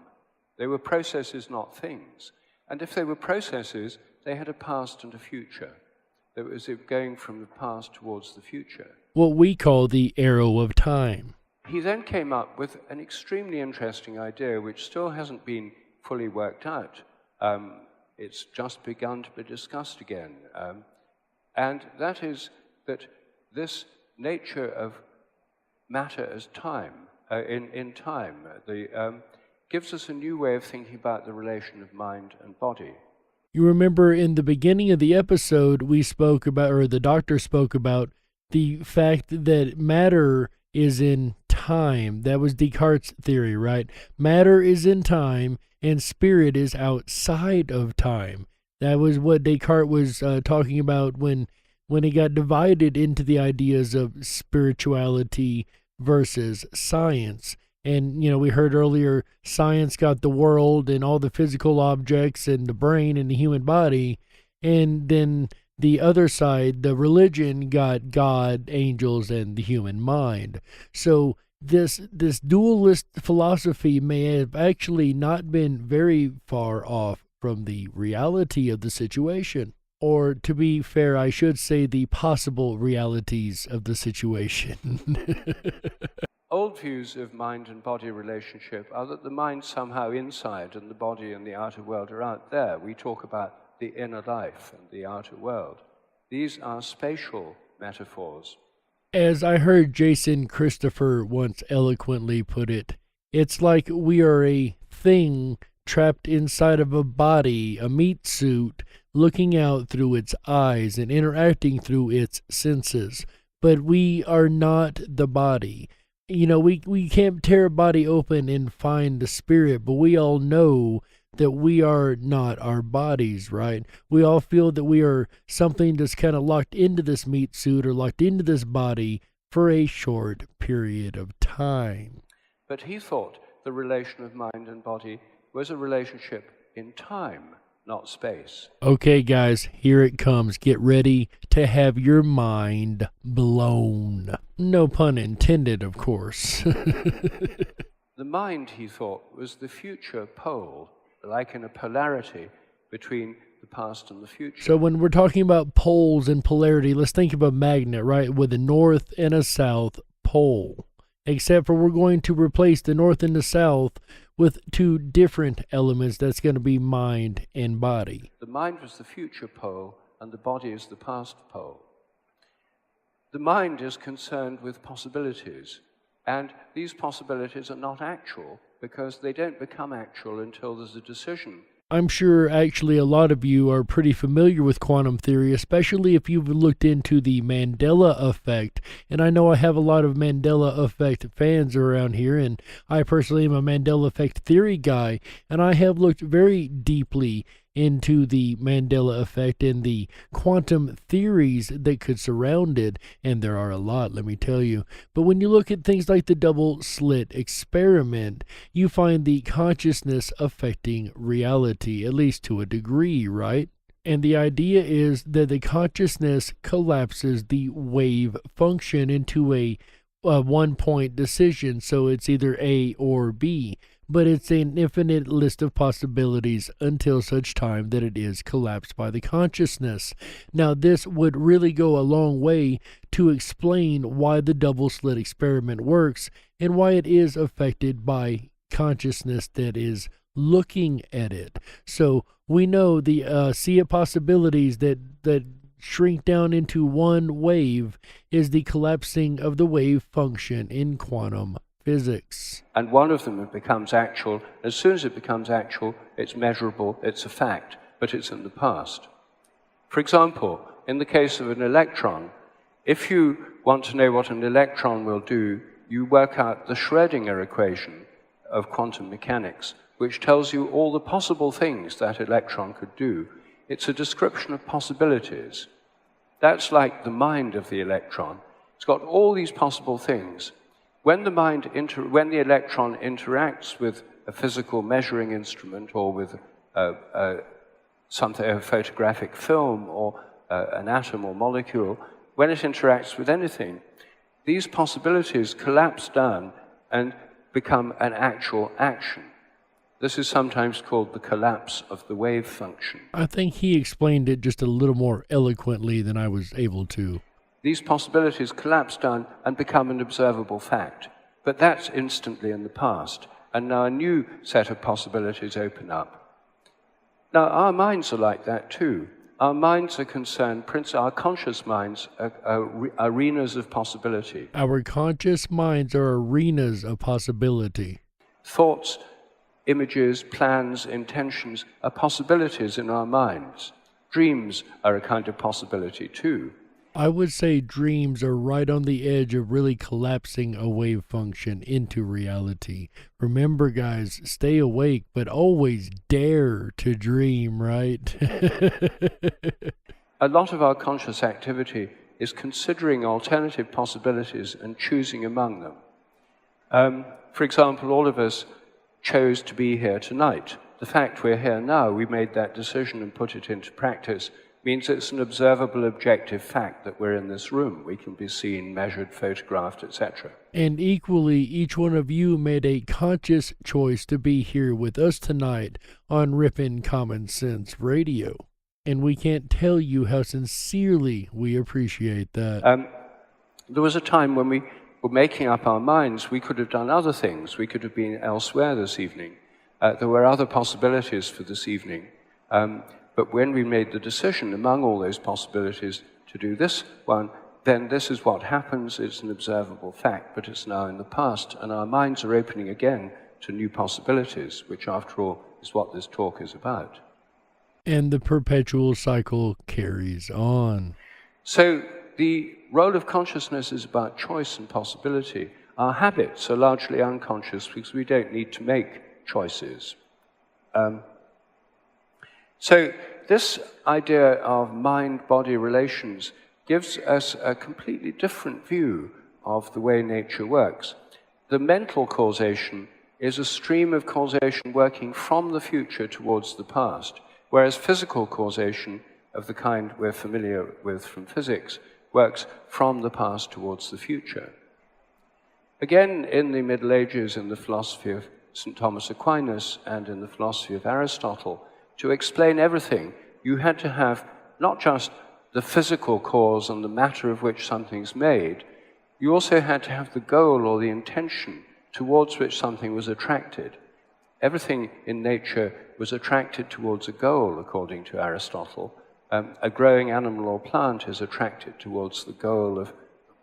They were processes, not things. And if they were processes, they had a past and a future. That was going from the past towards the future. What we call the arrow of time. He then came up with an extremely interesting idea which still hasn't been fully worked out. It's just begun to be discussed again. And that is that this nature of matter as time, in time, gives us a new way of thinking about the relation of mind and body. You remember in the beginning of the episode, we spoke about, or the doctor spoke about, the fact that matter is in time. That was Descartes' theory, right? Matter is in time, and spirit is outside of time. That was what Descartes was talking about when it got divided into the ideas of spirituality versus science. And, we heard earlier, science got the world and all the physical objects and the brain and the human body. And then the other side, the religion, got God, angels, and the human mind. So this dualist philosophy may have actually not been very far off from the reality of the situation. Or, to be fair, I should say the possible realities of the situation. Old views of mind and body relationship are that the mind's somehow inside and the body and the outer world are out there. We talk about the inner life and the outer world. These are spatial metaphors. As I heard Jason Christopher once eloquently put it, it's like we are a thing trapped inside of a body, a meat suit, looking out through its eyes and interacting through its senses. But we are not the body. You know, we can't tear a body open and find the spirit, but we all know that we are not our bodies, right? We all feel that we are something that's kind of locked into this meat suit or locked into this body for a short period of time. But he thought the relation of mind and body was a relationship in time, not space. Okay, guys, here it comes. Get ready to have your mind blown. No pun intended, of course. The mind, he thought, was the future pole, like in a polarity between the past and the future. So when we're talking about poles and polarity, let's think of a magnet, right, with a north and a south pole. Except for we're going to replace the north and the south with two different elements. That's going to be mind and body. The mind was the future pole, and the body is the past pole. The mind is concerned with possibilities, and these possibilities are not actual because they don't become actual until there's a decision. I'm sure actually a lot of you are pretty familiar with quantum theory, especially if you've looked into the Mandela effect. And I know I have a lot of Mandela effect fans around here, and I personally am a Mandela effect theory guy, and I have looked very deeply into the Mandela effect and the quantum theories that could surround it, and there are a lot, let me tell you. But when you look at things like the double slit experiment, you find the consciousness affecting reality, at least to a degree, right? And the idea is that the consciousness collapses the wave function into a one-point decision, so it's either A or B. But it's an infinite list of possibilities until such time that it is collapsed by the consciousness. Now, this would really go a long way to explain why the double slit experiment works and why it is affected by consciousness that is looking at it. So we know the sea of possibilities that shrink down into one wave is the collapsing of the wave function in quantum physics. And one of them becomes actual. As soon as it becomes actual, it's measurable, it's a fact, but it's in the past. For example, in the case of an electron, if you want to know what an electron will do, you work out the Schrödinger equation of quantum mechanics, which tells you all the possible things that electron could do. It's a description of possibilities. That's like the mind of the electron. It's got all these possible things. When the electron interacts with a physical measuring instrument or with a photographic film or an atom or molecule, when it interacts with anything, these possibilities collapse down and become an actual action. This is sometimes called the collapse of the wave function. I think he explained it just a little more eloquently than I was able to. These possibilities collapse down and become an observable fact. But that's instantly in the past. And now a new set of possibilities open up. Now, our minds are like that too. Our minds are concerned, our conscious minds are arenas of possibility. Our conscious minds are arenas of possibility. Thoughts, images, plans, intentions are possibilities in our minds. Dreams are a kind of possibility too. I would say dreams are right on the edge of really collapsing a wave function into reality. Remember, guys, stay awake, but always dare to dream, right? A lot of our conscious activity is considering alternative possibilities and choosing among them. For example, all of us chose to be here tonight. The fact we're here now, we made that decision and put it into practice, means it's an observable, objective fact that we're in this room. We can be seen, measured, photographed, etc. And equally, each one of you made a conscious choice to be here with us tonight on Ripon Common Sense Radio. And we can't tell you how sincerely we appreciate that. There was a time when we were making up our minds. We could have done other things. We could have been elsewhere this evening. There were other possibilities for this evening. But when we made the decision among all those possibilities to do this one, then this is what happens. It's an observable fact, but it's now in the past, and our minds are opening again to new possibilities, which, after all, is what this talk is about. And the perpetual cycle carries on. So the role of consciousness is about choice and possibility. Our habits are largely unconscious because we don't need to make choices. So this idea of mind-body relations gives us a completely different view of the way nature works. The mental causation is a stream of causation working from the future towards the past, whereas physical causation of the kind we're familiar with from physics works from the past towards the future. Again, in the Middle Ages, in the philosophy of St. Thomas Aquinas and in the philosophy of Aristotle, to explain everything, you had to have not just the physical cause and the matter of which something's made, you also had to have the goal or the intention towards which something was attracted. Everything in nature was attracted towards a goal, according to Aristotle. A growing animal or plant is attracted towards the goal of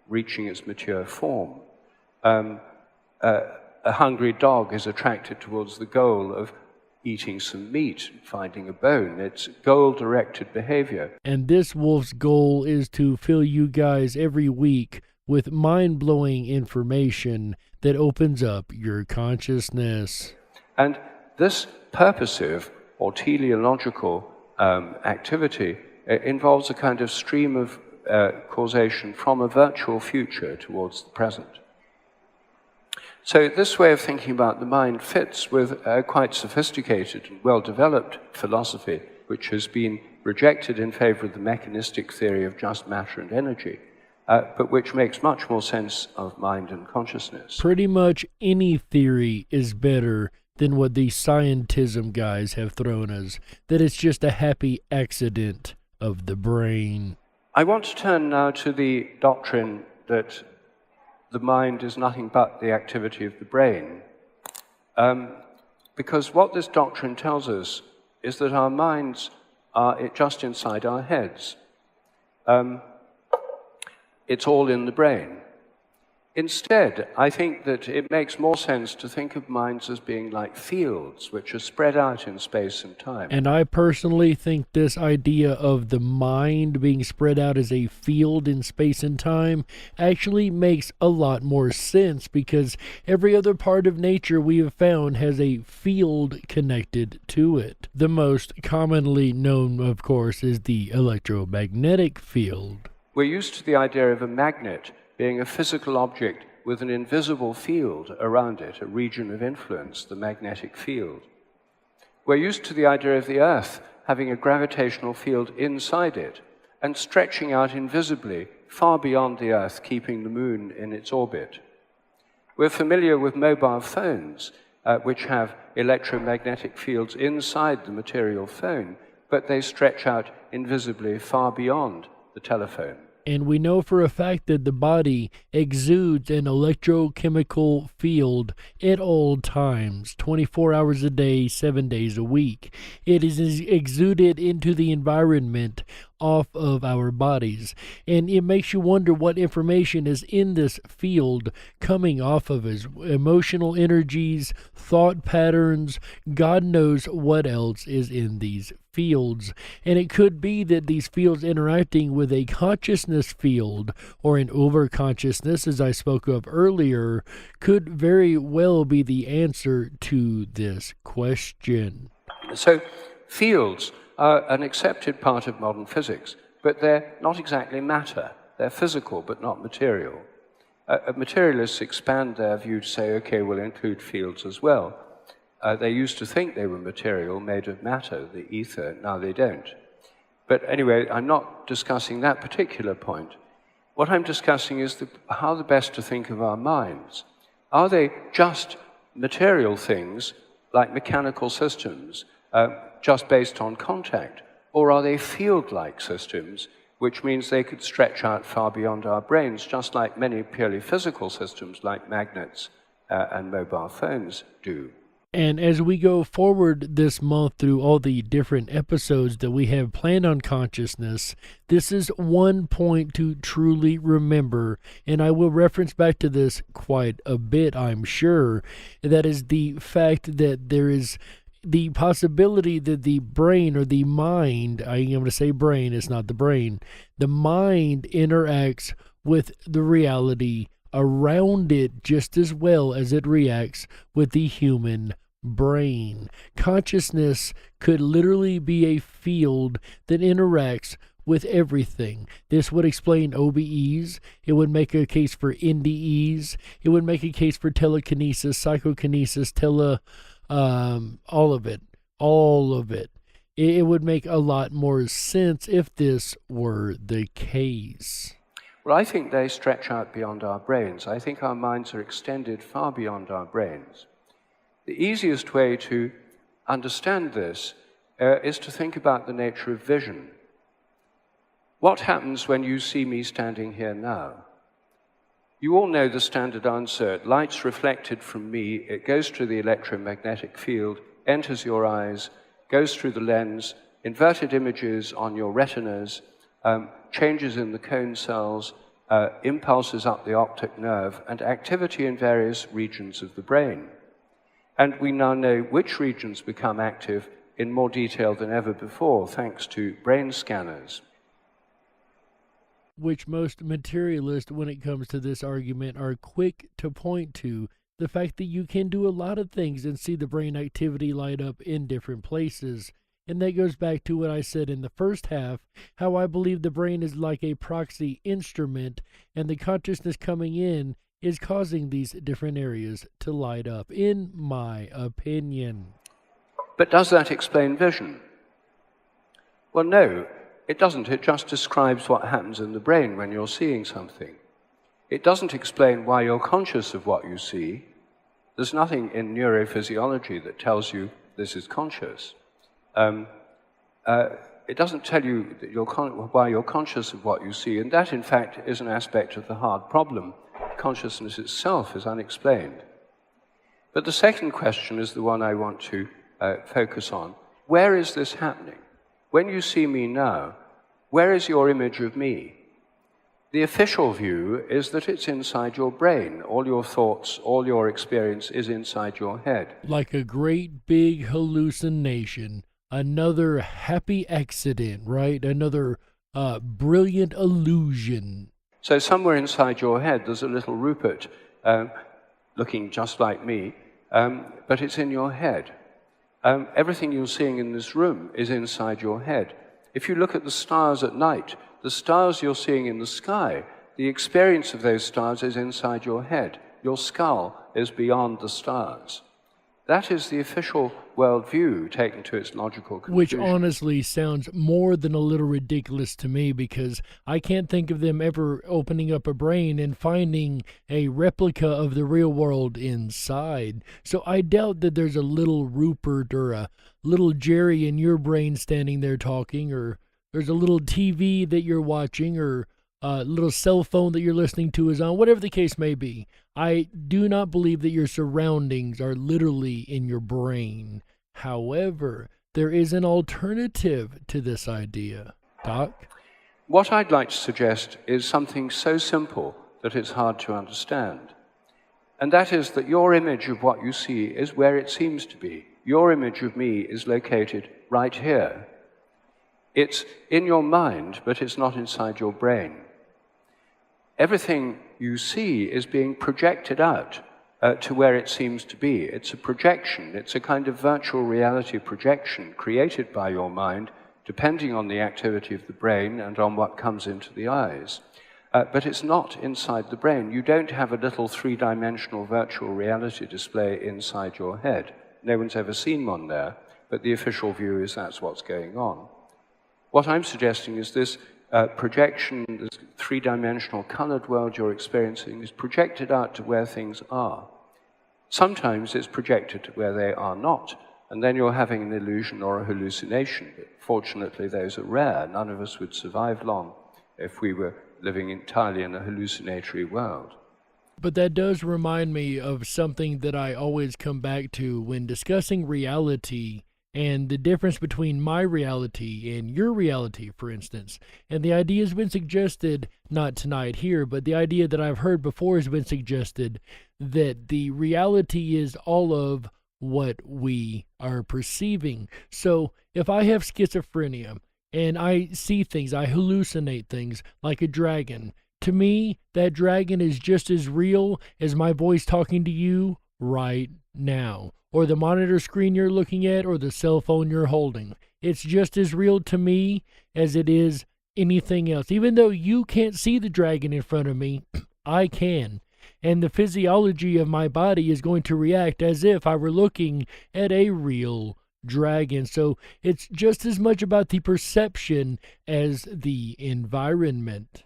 reaching its mature form. A hungry dog is attracted towards the goal of eating some meat, finding a bone. It's goal-directed behavior. And this wolf's goal is to fill you guys every week with mind-blowing information that opens up your consciousness. And this purposive or teleological activity involves a kind of stream of causation from a virtual future towards the present. So this way of thinking about the mind fits with a quite sophisticated and well-developed philosophy, which has been rejected in favor of the mechanistic theory of just matter and energy, but which makes much more sense of mind and consciousness. Pretty much any theory is better than what the Scientism guys have thrown us, that it's just a happy accident of the brain. I want to turn now to the doctrine that the mind is nothing but the activity of the brain. Because what this doctrine tells us is that our minds are just inside our heads. It's all in the brain. Instead, I think that it makes more sense to think of minds as being like fields, which are spread out in space and time. And I personally think this idea of the mind being spread out as a field in space and time actually makes a lot more sense, because every other part of nature we have found has a field connected to it. The most commonly known, of course, is the electromagnetic field. We're used to the idea of a magnet being a physical object with an invisible field around it, a region of influence, the magnetic field. We're used to the idea of the Earth having a gravitational field inside it and stretching out invisibly far beyond the Earth, keeping the Moon in its orbit. We're familiar with mobile phones, which have electromagnetic fields inside the material phone, but they stretch out invisibly far beyond the telephone. And we know for a fact that the body exudes an electrochemical field at all times, 24 hours a day, 7 days a week. It is exuded into the environment off of our bodies. And it makes you wonder what information is in this field coming off of us. Emotional energies, thought patterns, God knows what else is in these fields. And it could be that these fields interacting with a consciousness field or an overconsciousness, as I spoke of earlier, could very well be the answer to this question. So fields are an accepted part of modern physics, but they're not exactly matter. They're physical, but not material. Materialists expand their view to say, okay, we'll include fields as well. They used to think they were material, made of matter, the ether. Now they don't. But anyway, I'm not discussing that particular point. What I'm discussing is how the best to think of our minds. Are they just material things, like mechanical systems, just based on contact? Or are they field-like systems, which means they could stretch out far beyond our brains, just like many purely physical systems like magnets and mobile phones do? And as we go forward this month through all the different episodes that we have planned on consciousness, this is one point to truly remember, and I will reference back to this quite a bit, I'm sure. That is the fact that there is the possibility that the brain or the mind, I'm going to say brain, it's not the brain, the mind interacts with the reality around it just as well as it reacts with the human brain. Consciousness could literally be a field that interacts with everything. This would explain OBEs. It would make a case for NDEs. It would make a case for telekinesis, psychokinesis, all of it. It would make a lot more sense if this were the case. Well, I think they stretch out beyond our brains. I think our minds are extended far beyond our brains. The easiest way to understand this is to think about the nature of vision. What happens when you see me standing here now? You all know the standard answer. Light's reflected from me, it goes through the electromagnetic field, enters your eyes, goes through the lens, inverted images on your retinas, changes in the cone cells, impulses up the optic nerve, and activity in various regions of the brain. And we now know which regions become active in more detail than ever before, thanks to brain scanners. Which most materialists, when it comes to this argument, are quick to point to the fact that you can do a lot of things and see the brain activity light up in different places. And that goes back to what I said in the first half, how I believe the brain is like a proxy instrument, and the consciousness coming in is causing these different areas to light up, in my opinion. But does that explain vision? Well, no, it doesn't. It just describes what happens in the brain when you're seeing something. It doesn't explain why you're conscious of what you see. There's nothing in neurophysiology that tells you this is conscious. It doesn't tell you that why you're conscious of what you see, and that, in fact, is an aspect of the hard problem. Consciousness itself is unexplained. But the second question is the one I want to focus on. Where is this happening? When you see me now, where is your image of me? The official view is that it's inside your brain. All your thoughts, all your experience is inside your head. Like a great big hallucination. Another happy accident, right? Another brilliant illusion. So somewhere inside your head, there's a little Rupert looking just like me, but it's in your head. Everything you're seeing in this room is inside your head. If you look at the stars at night, the stars you're seeing in the sky, the experience of those stars is inside your head. Your skull is beyond the stars. That is the official worldview taken to its logical conclusion. Which honestly sounds more than a little ridiculous to me, because I can't think of them ever opening up a brain and finding a replica of the real world inside. So I doubt that there's a little Rupert or a little Jerry in your brain standing there talking, or there's a little TV that you're watching, or a little cell phone that you're listening to is on, whatever the case may be. I do not believe that your surroundings are literally in your brain. However, there is an alternative to this idea. Doc? What I'd like to suggest is something so simple that it's hard to understand. And that is that your image of what you see is where it seems to be. Your image of me is located right here. It's in your mind, but it's not inside your brain. Everything you see is being projected out to where it seems to be. It's a projection. It's a kind of virtual reality projection created by your mind, depending on the activity of the brain and on what comes into the eyes. But it's not inside the brain. You don't have a little three-dimensional virtual reality display inside your head. No one's ever seen one there, but the official view is that's what's going on. What I'm suggesting is this projection, this three-dimensional colored world you're experiencing, is projected out to where things are. Sometimes it's projected to where they are not, and then you're having an illusion or a hallucination. But fortunately, those are rare. None of us would survive long if we were living entirely in a hallucinatory world. But that does remind me of something that I always come back to when discussing reality and the difference between my reality and your reality, for instance. And the idea has been suggested, not tonight here, but the idea that I've heard before has been suggested that the reality is all of what we are perceiving. So if I have schizophrenia and I see things, I hallucinate things like a dragon, to me, that dragon is just as real as my voice talking to you right now, or the monitor screen you're looking at, or the cell phone you're holding. It's just as real to me as it is anything else. Even though you can't see the dragon in front of me, I can. And the physiology of my body is going to react as if I were looking at a real dragon. So it's just as much about the perception as the environment.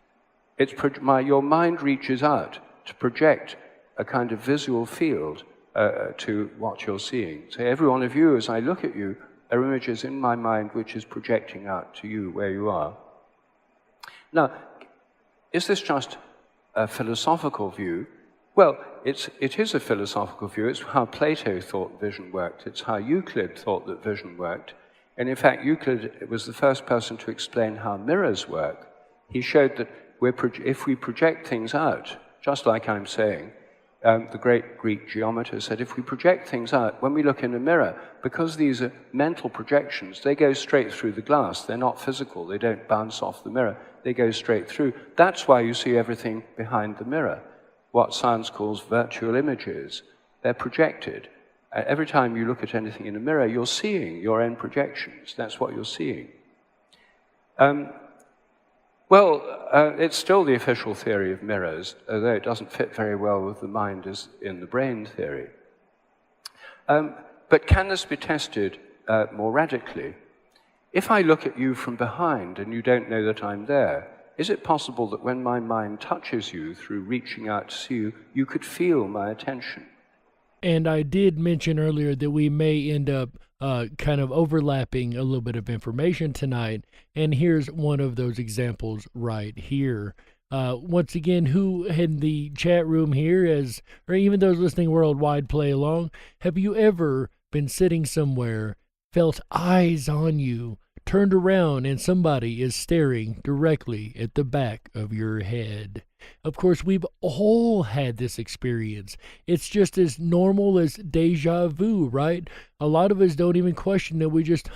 Your mind reaches out to project a kind of visual field to what you're seeing. So every one of you, as I look at you, are images in my mind which is projecting out to you where you are. Now, is this just a philosophical view? Well, it is a philosophical view. It's how Plato thought vision worked. It's how Euclid thought that vision worked. And in fact, Euclid was the first person to explain how mirrors work. He showed that if we project things out, just like I'm saying, the great Greek geometer said, if we project things out, when we look in a mirror, because these are mental projections, they go straight through the glass. They're not physical. They don't bounce off the mirror. They go straight through. That's why you see everything behind the mirror, what science calls virtual images. They're projected. Every time you look at anything in a mirror, you're seeing your own projections. That's what you're seeing. It's still the official theory of mirrors, although it doesn't fit very well with the mind as in the brain theory. But can this be tested more radically? If I look at you from behind and you don't know that I'm there, is it possible that when my mind touches you through reaching out to see you, you could feel my attention? And I did mention earlier that we may end up kind of overlapping a little bit of information tonight, and here's one of those examples right here. Once again, who in the chat room here, or even those listening worldwide, play along, have you ever been sitting somewhere, felt eyes on you, turned around, and somebody is staring directly at the back of your head? Of course, we've all had this experience. It's just as normal as deja vu, right? A lot of us don't even question it. We just,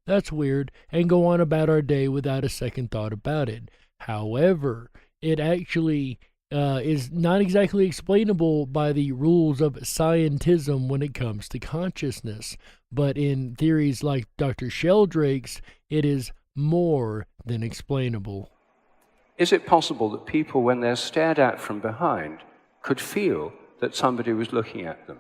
that's weird, and go on about our day without a second thought about it. However, it actually is not exactly explainable by the rules of scientism when it comes to consciousness. But in theories like Dr. Sheldrake's, it is more than explainable. Is it possible that people, when they're stared at from behind, could feel that somebody was looking at them?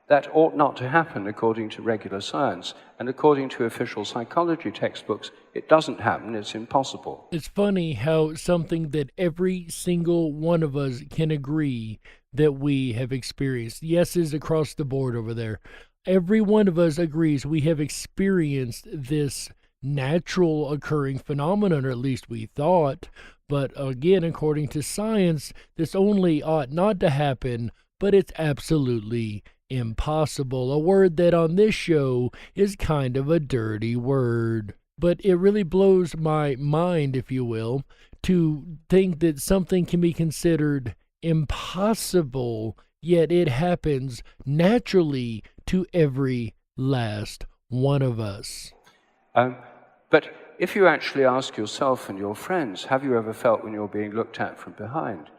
That ought not to happen according to regular science, and according to official psychology textbooks, it doesn't happen, it's impossible. It's funny how something that every single one of us can agree that we have experienced, yeses across the board over there, every one of us agrees we have experienced this natural occurring phenomenon, or at least we thought. But again, according to science, this only ought not to happen, but it's absolutely impossible. A word that on this show is kind of a dirty word. But it really blows my mind, if you will, to think that something can be considered impossible, yet it happens naturally to every last one of us. But if you actually ask yourself and your friends, have you ever felt when you're being looked at from behind?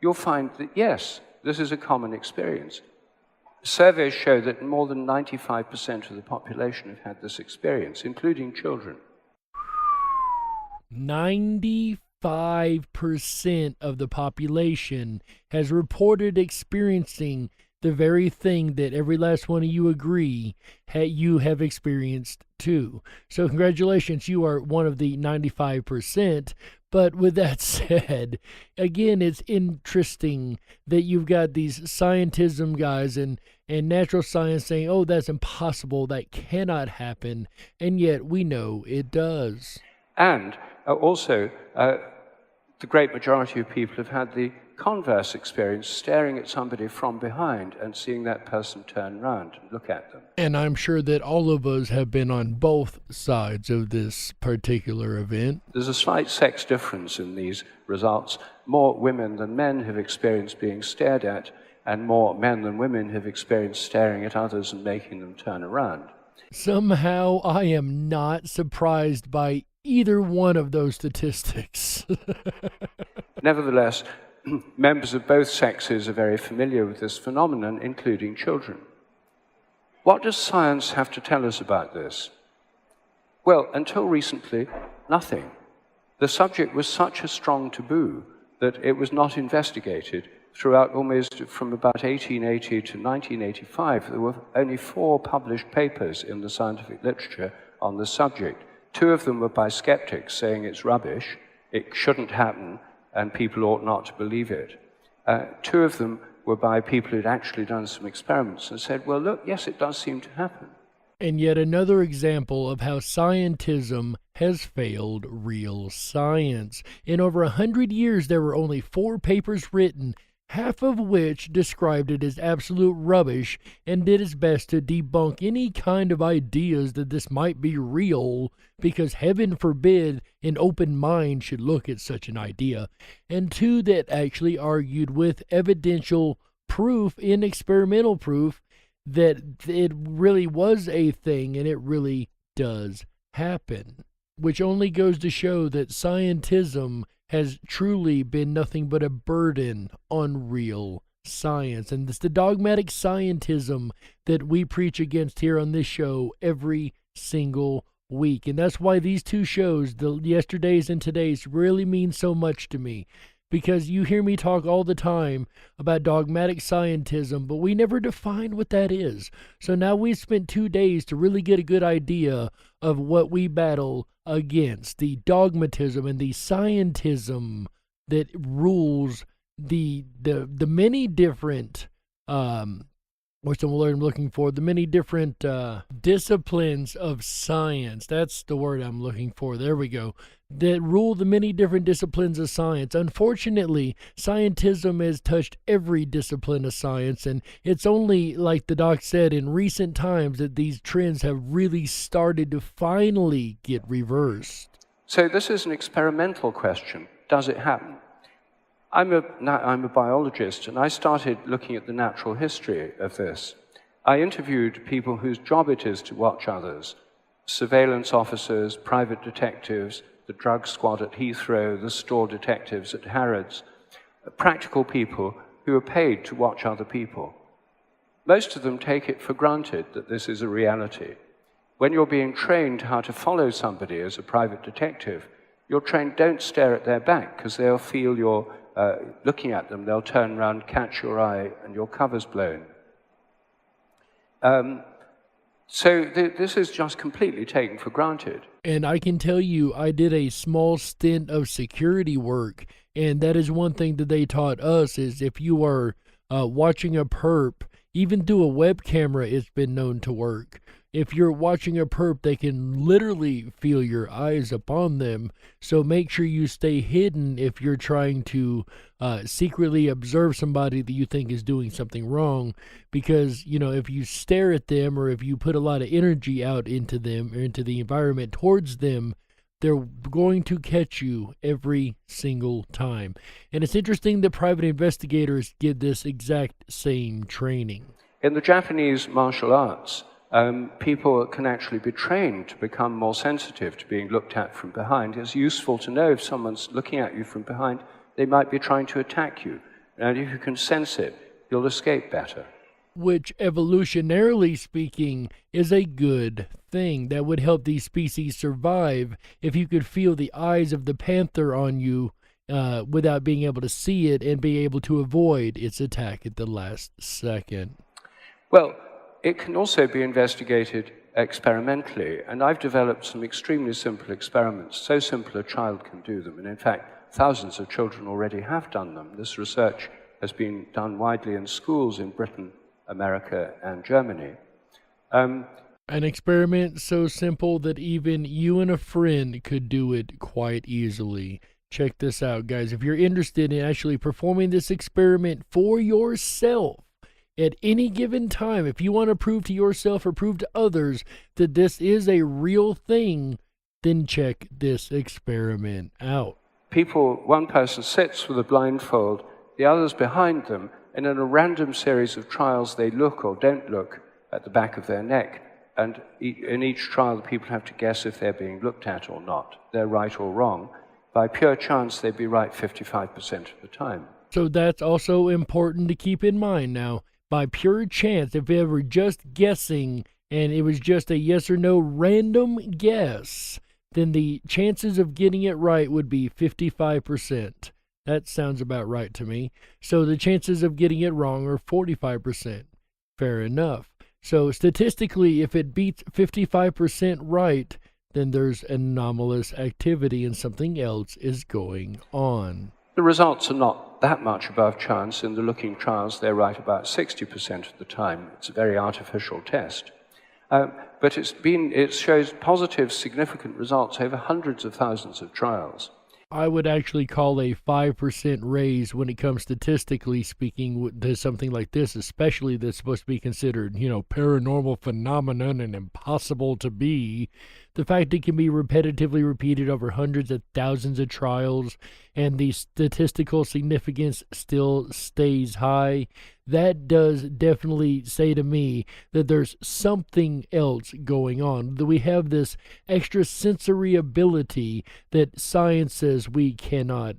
You'll find that, yes, this is a common experience. Surveys show that more than 95% of the population have had this experience, including children. 95% of the population has reported experiencing the very thing that every last one of you agree you have experienced too. So congratulations, you are one of the 95%. But with that said, again, it's interesting that you've got these scientism guys and natural science saying, oh, that's impossible, that cannot happen, and yet we know it does. And also, the great majority of people have had the converse experience, staring at somebody from behind and seeing that person turn around and look at them. And I'm sure that all of us have been on both sides of this particular event. There's a slight sex difference in these results. More women than men have experienced being stared at, and more men than women have experienced staring at others and making them turn around. Somehow I am not surprised by either one of those statistics. Nevertheless, members of both sexes are very familiar with this phenomenon, including children. What does science have to tell us about this? Well, until recently, nothing. The subject was such a strong taboo that it was not investigated. Throughout almost from about 1880 to 1985, there were only 4 published papers in the scientific literature on the subject. 2 of them were by skeptics saying it's rubbish, it shouldn't happen, and people ought not to believe it. 2 of them were by people who'd actually done some experiments and said, well, look, yes, it does seem to happen. And yet another example of how scientism has failed real science. In over 100 years, there were only 4 papers written, half of which described it as absolute rubbish and did its best to debunk any kind of ideas that this might be real, because heaven forbid an open mind should look at such an idea, and 2 that actually argued with evidential proof and experimental proof that it really was a thing and it really does happen, which only goes to show that scientism has truly been nothing but a burden on real science. And it's the dogmatic scientism that we preach against here on this show every single week. And that's why these 2 shows, the yesterday's and today's, really mean so much to me. Because you hear me talk all the time about dogmatic scientism, but we never define what that is. So now we've spent 2 days to really get a good idea of what we battle against, the dogmatism and the scientism that rules the many different what's the word I'm looking for? The many different disciplines of science. That's the word I'm looking for. There we go. That rule the many different disciplines of science. Unfortunately, scientism has touched every discipline of science, and it's only, like the doc said, in recent times that these trends have really started to finally get reversed. So this is an experimental question. Does it happen? I'm a biologist, and I started looking at the natural history of this. I interviewed people whose job it is to watch others, surveillance officers, private detectives, the drug squad at Heathrow, the store detectives at Harrods, practical people who are paid to watch other people. Most of them take it for granted that this is a reality. When you're being trained how to follow somebody as a private detective, you're trained don't stare at their back, because they'll feel you're looking at them, they'll turn around, catch your eye, and your cover's blown. So this is just completely taken for granted. And I can tell you, I did a small stint of security work, and that is one thing that they taught us, is if you are watching a perp, even through a web camera, it's been known to work. If you're watching a perp, they can literally feel your eyes upon them. So make sure you stay hidden if you're trying to secretly observe somebody that you think is doing something wrong. Because, you know, if you stare at them, or if you put a lot of energy out into them or into the environment towards them, they're going to catch you every single time. And it's interesting that private investigators get this exact same training. In the Japanese martial arts, people can actually be trained to become more sensitive to being looked at from behind. It's useful to know if someone's looking at you from behind, they might be trying to attack you. And if you can sense it, you'll escape better. Which, evolutionarily speaking, is a good thing. That would help these species survive if you could feel the eyes of the panther on you without being able to see it and be able to avoid its attack at the last second. Well, it can also be investigated experimentally, and I've developed some extremely simple experiments, so simple a child can do them, and in fact, thousands of children already have done them. This research has been done widely in schools in Britain, America, and Germany. An experiment so simple that even you and a friend could do it quite easily. check this out, guys. If you're interested in actually performing this experiment for yourself at any given time, if you want to prove to yourself or prove to others that this is a real thing, then check this experiment out. One person sits with a blindfold, the others behind them, and in a random series of trials, they look or don't look at the back of their neck. And in each trial, the people have to guess if they're being looked at or not. They're right or wrong. By pure chance, they'd be right 55% of the time. So that's also important to keep in mind now. By pure chance, if they were just guessing and it was just a yes or no random guess, then the chances of getting it right would be 55%. That sounds about right to me. So the chances of getting it wrong are 45%. Fair enough. So statistically, if it beats 55% right, then there's anomalous activity and something else is going on. The results are not that much above chance. In the looking trials, they're right about 60% of the time. It's a very artificial test. But it shows positive, significant results over hundreds of thousands of trials. I would actually call a 5% raise when it comes statistically speaking to something like this, especially that's supposed to be considered, paranormal phenomenon and impossible to be. The fact it can be repetitively repeated over hundreds of thousands of trials and the statistical significance still stays high, that does definitely say to me that there's something else going on, that we have this extrasensory ability that science says we cannot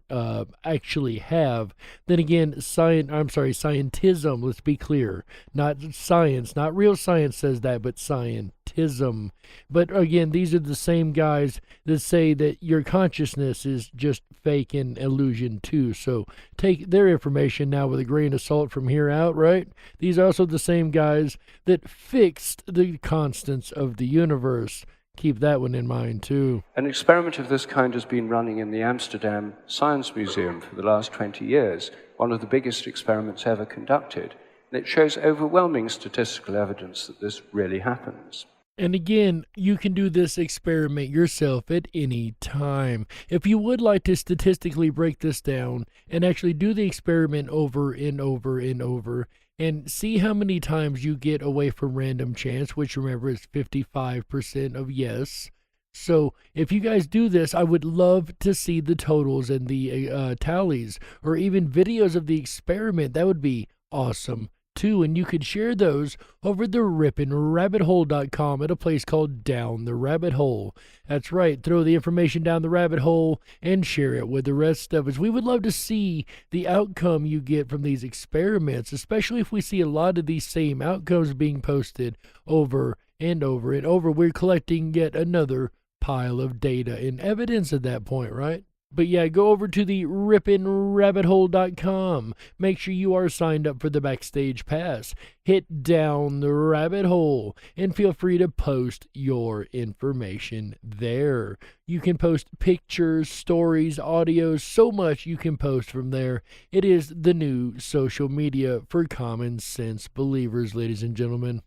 actually have. Then again, scientism, let's be clear, not science, not real science says that, but scientism. But again, these are the same guys that say that your consciousness is just fake and illusion too. So take their information now with a grain of salt from here out, right? These are also the same guys that fixed the constants of the universe. Keep that one in mind too. An experiment of this kind has been running in the Amsterdam Science Museum for the last 20 years, one of the biggest experiments ever conducted. And it shows overwhelming statistical evidence that this really happens. And again, you can do this experiment yourself at any time. If you would like to statistically break this down and actually do the experiment over and over and over and see how many times you get away from random chance, which remember is 55% of yes. So if you guys do this, I would love to see the totals and the tallies or even videos of the experiment. That would be awesome too, and you could share those over the riponrabbithole.com at a place called Down the Rabbit Hole. That's right, throw the information down the rabbit hole and share it with the rest of us. We would love to see the outcome you get from these experiments, especially if we see a lot of these same outcomes being posted over and over and over. We're collecting yet another pile of data and evidence at that point, right? But yeah, go over to the riponrabbithole.com. Make sure you are signed up for the Backstage Pass. Hit Down the Rabbit Hole and feel free to post your information there. You can post pictures, stories, audios, so much you can post from there. It is the new social media for common sense believers, ladies and gentlemen.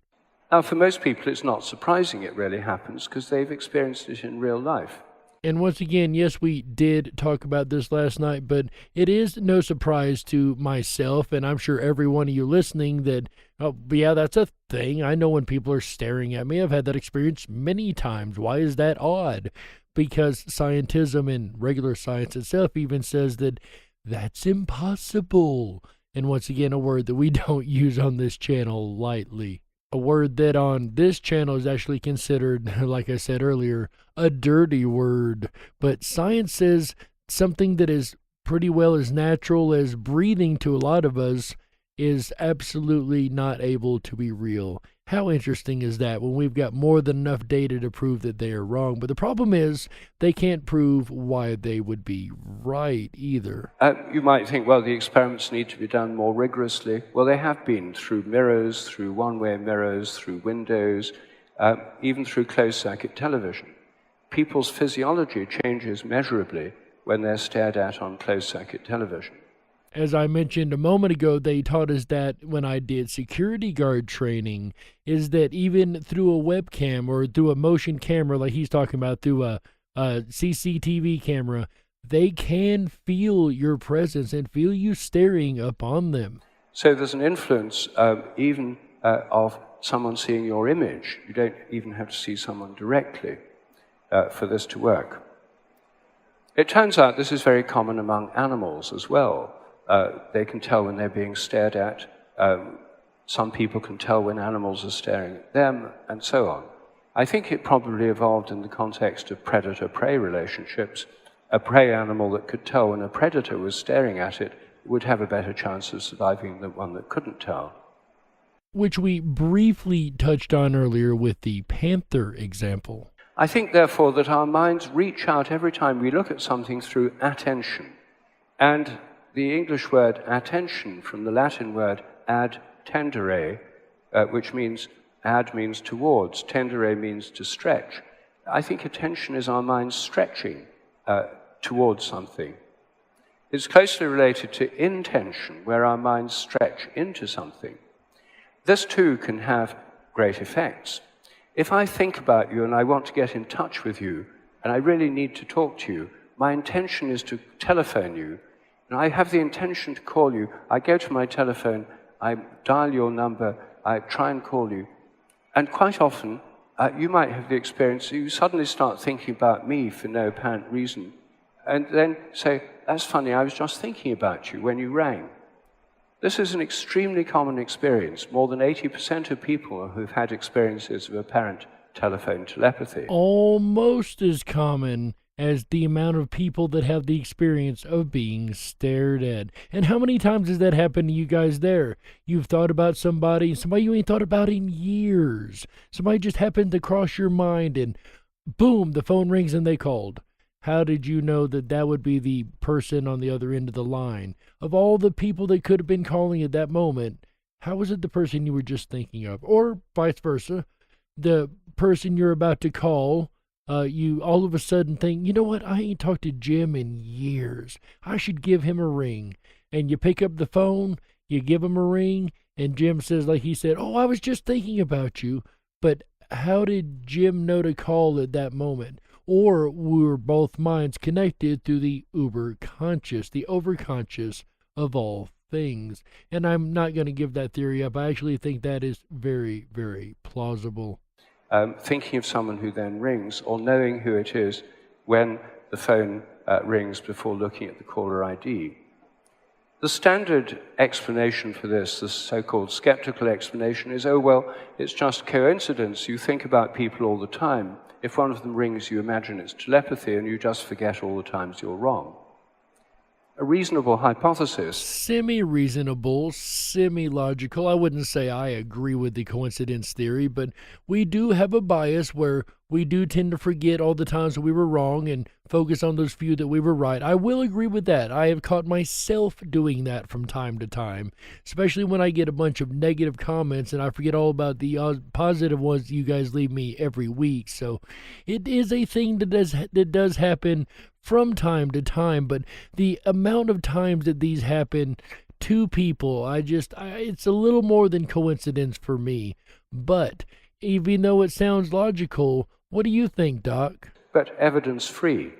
Now, for most people, it's not surprising it really happens because they've experienced it in real life. And once again, yes, we did talk about this last night, but it is no surprise to myself, and I'm sure every one of you listening that, oh, yeah, that's a thing. I know when people are staring at me. I've had that experience many times. Why is that odd? Because scientism and regular science itself even says that that's impossible. And once again, a word that we don't use on this channel lightly. A word that on this channel is actually considered, like I said earlier, a dirty word. But science says something that is pretty well as natural as breathing to a lot of us is absolutely not able to be real. How interesting is that when we've got more than enough data to prove that they are wrong? But the problem is they can't prove why they would be right either. You might think, well, the experiments need to be done more rigorously. Well, they have been through mirrors, through one-way mirrors, through windows, even through closed-circuit television. People's physiology changes measurably when they're stared at on closed-circuit television. As I mentioned a moment ago, they taught us that when I did security guard training, is that even through a webcam or through a motion camera, like he's talking about through a CCTV camera, they can feel your presence and feel you staring upon them. So there's an influence even of someone seeing your image. You don't even have to see someone directly for this to work. It turns out this is very common among animals as well. They can tell when they're being stared at. Some people can tell when animals are staring at them, and so on. I think it probably evolved in the context of predator-prey relationships. A prey animal that could tell when a predator was staring at it would have a better chance of surviving than one that couldn't tell. Which we briefly touched on earlier with the panther example. I think, therefore, that our minds reach out every time we look at something through attention. And the English word attention, from the Latin word ad tendere, which means ad means towards, tendere means to stretch. I think attention is our minds stretching towards something. It's closely related to intention, where our minds stretch into something. This too can have great effects. If I think about you and I want to get in touch with you, and I really need to talk to you, my intention is to telephone you, and I have the intention to call you. I go to my telephone, I dial your number, I try and call you, and quite often, you might have the experience, you suddenly start thinking about me for no apparent reason, and then say, that's funny, I was just thinking about you when you rang. This is an extremely common experience. More than 80% of people who've had experiences of apparent telephone telepathy. Almost as common as the amount of people that have the experience of being stared at. And how many times has that happened to you guys there? You've thought about somebody you ain't thought about in years. Somebody just happened to cross your mind and boom, the phone rings and they called. How did you know that that would be the person on the other end of the line? Of all the people that could have been calling at that moment, how was it the person you were just thinking of? Or vice versa, the person you're about to call, you all of a sudden think, you know what, I ain't talked to Jim in years. I should give him a ring. And you pick up the phone, you give him a ring, and Jim says, like he said, oh, I was just thinking about you. But how did Jim know to call at that moment? Or were both minds connected through the uber-conscious, the overconscious of all things? And I'm not going to give that theory up. I actually think that is very, very plausible. Thinking of someone who then rings, or knowing who it is when the phone rings before looking at the caller ID. The standard explanation for this, the so-called skeptical explanation, is, oh, well, it's just coincidence. You think about people all the time. If one of them rings, you imagine it's telepathy, and you just forget all the times you're wrong. A reasonable hypothesis. Semi-reasonable, semi-logical. I wouldn't say I agree with the coincidence theory, but we do have a bias where we do tend to forget all the times that we were wrong and focus on those few that we were right. I will agree with that. I have caught myself doing that from time to time, especially when I get a bunch of negative comments and I forget all about the positive ones you guys leave me every week. So it is a thing that does happen from time to time, but the amount of times that these happen to people, it's a little more than coincidence for me. But even though it sounds logical, what do you think, Doc? But evidence-free.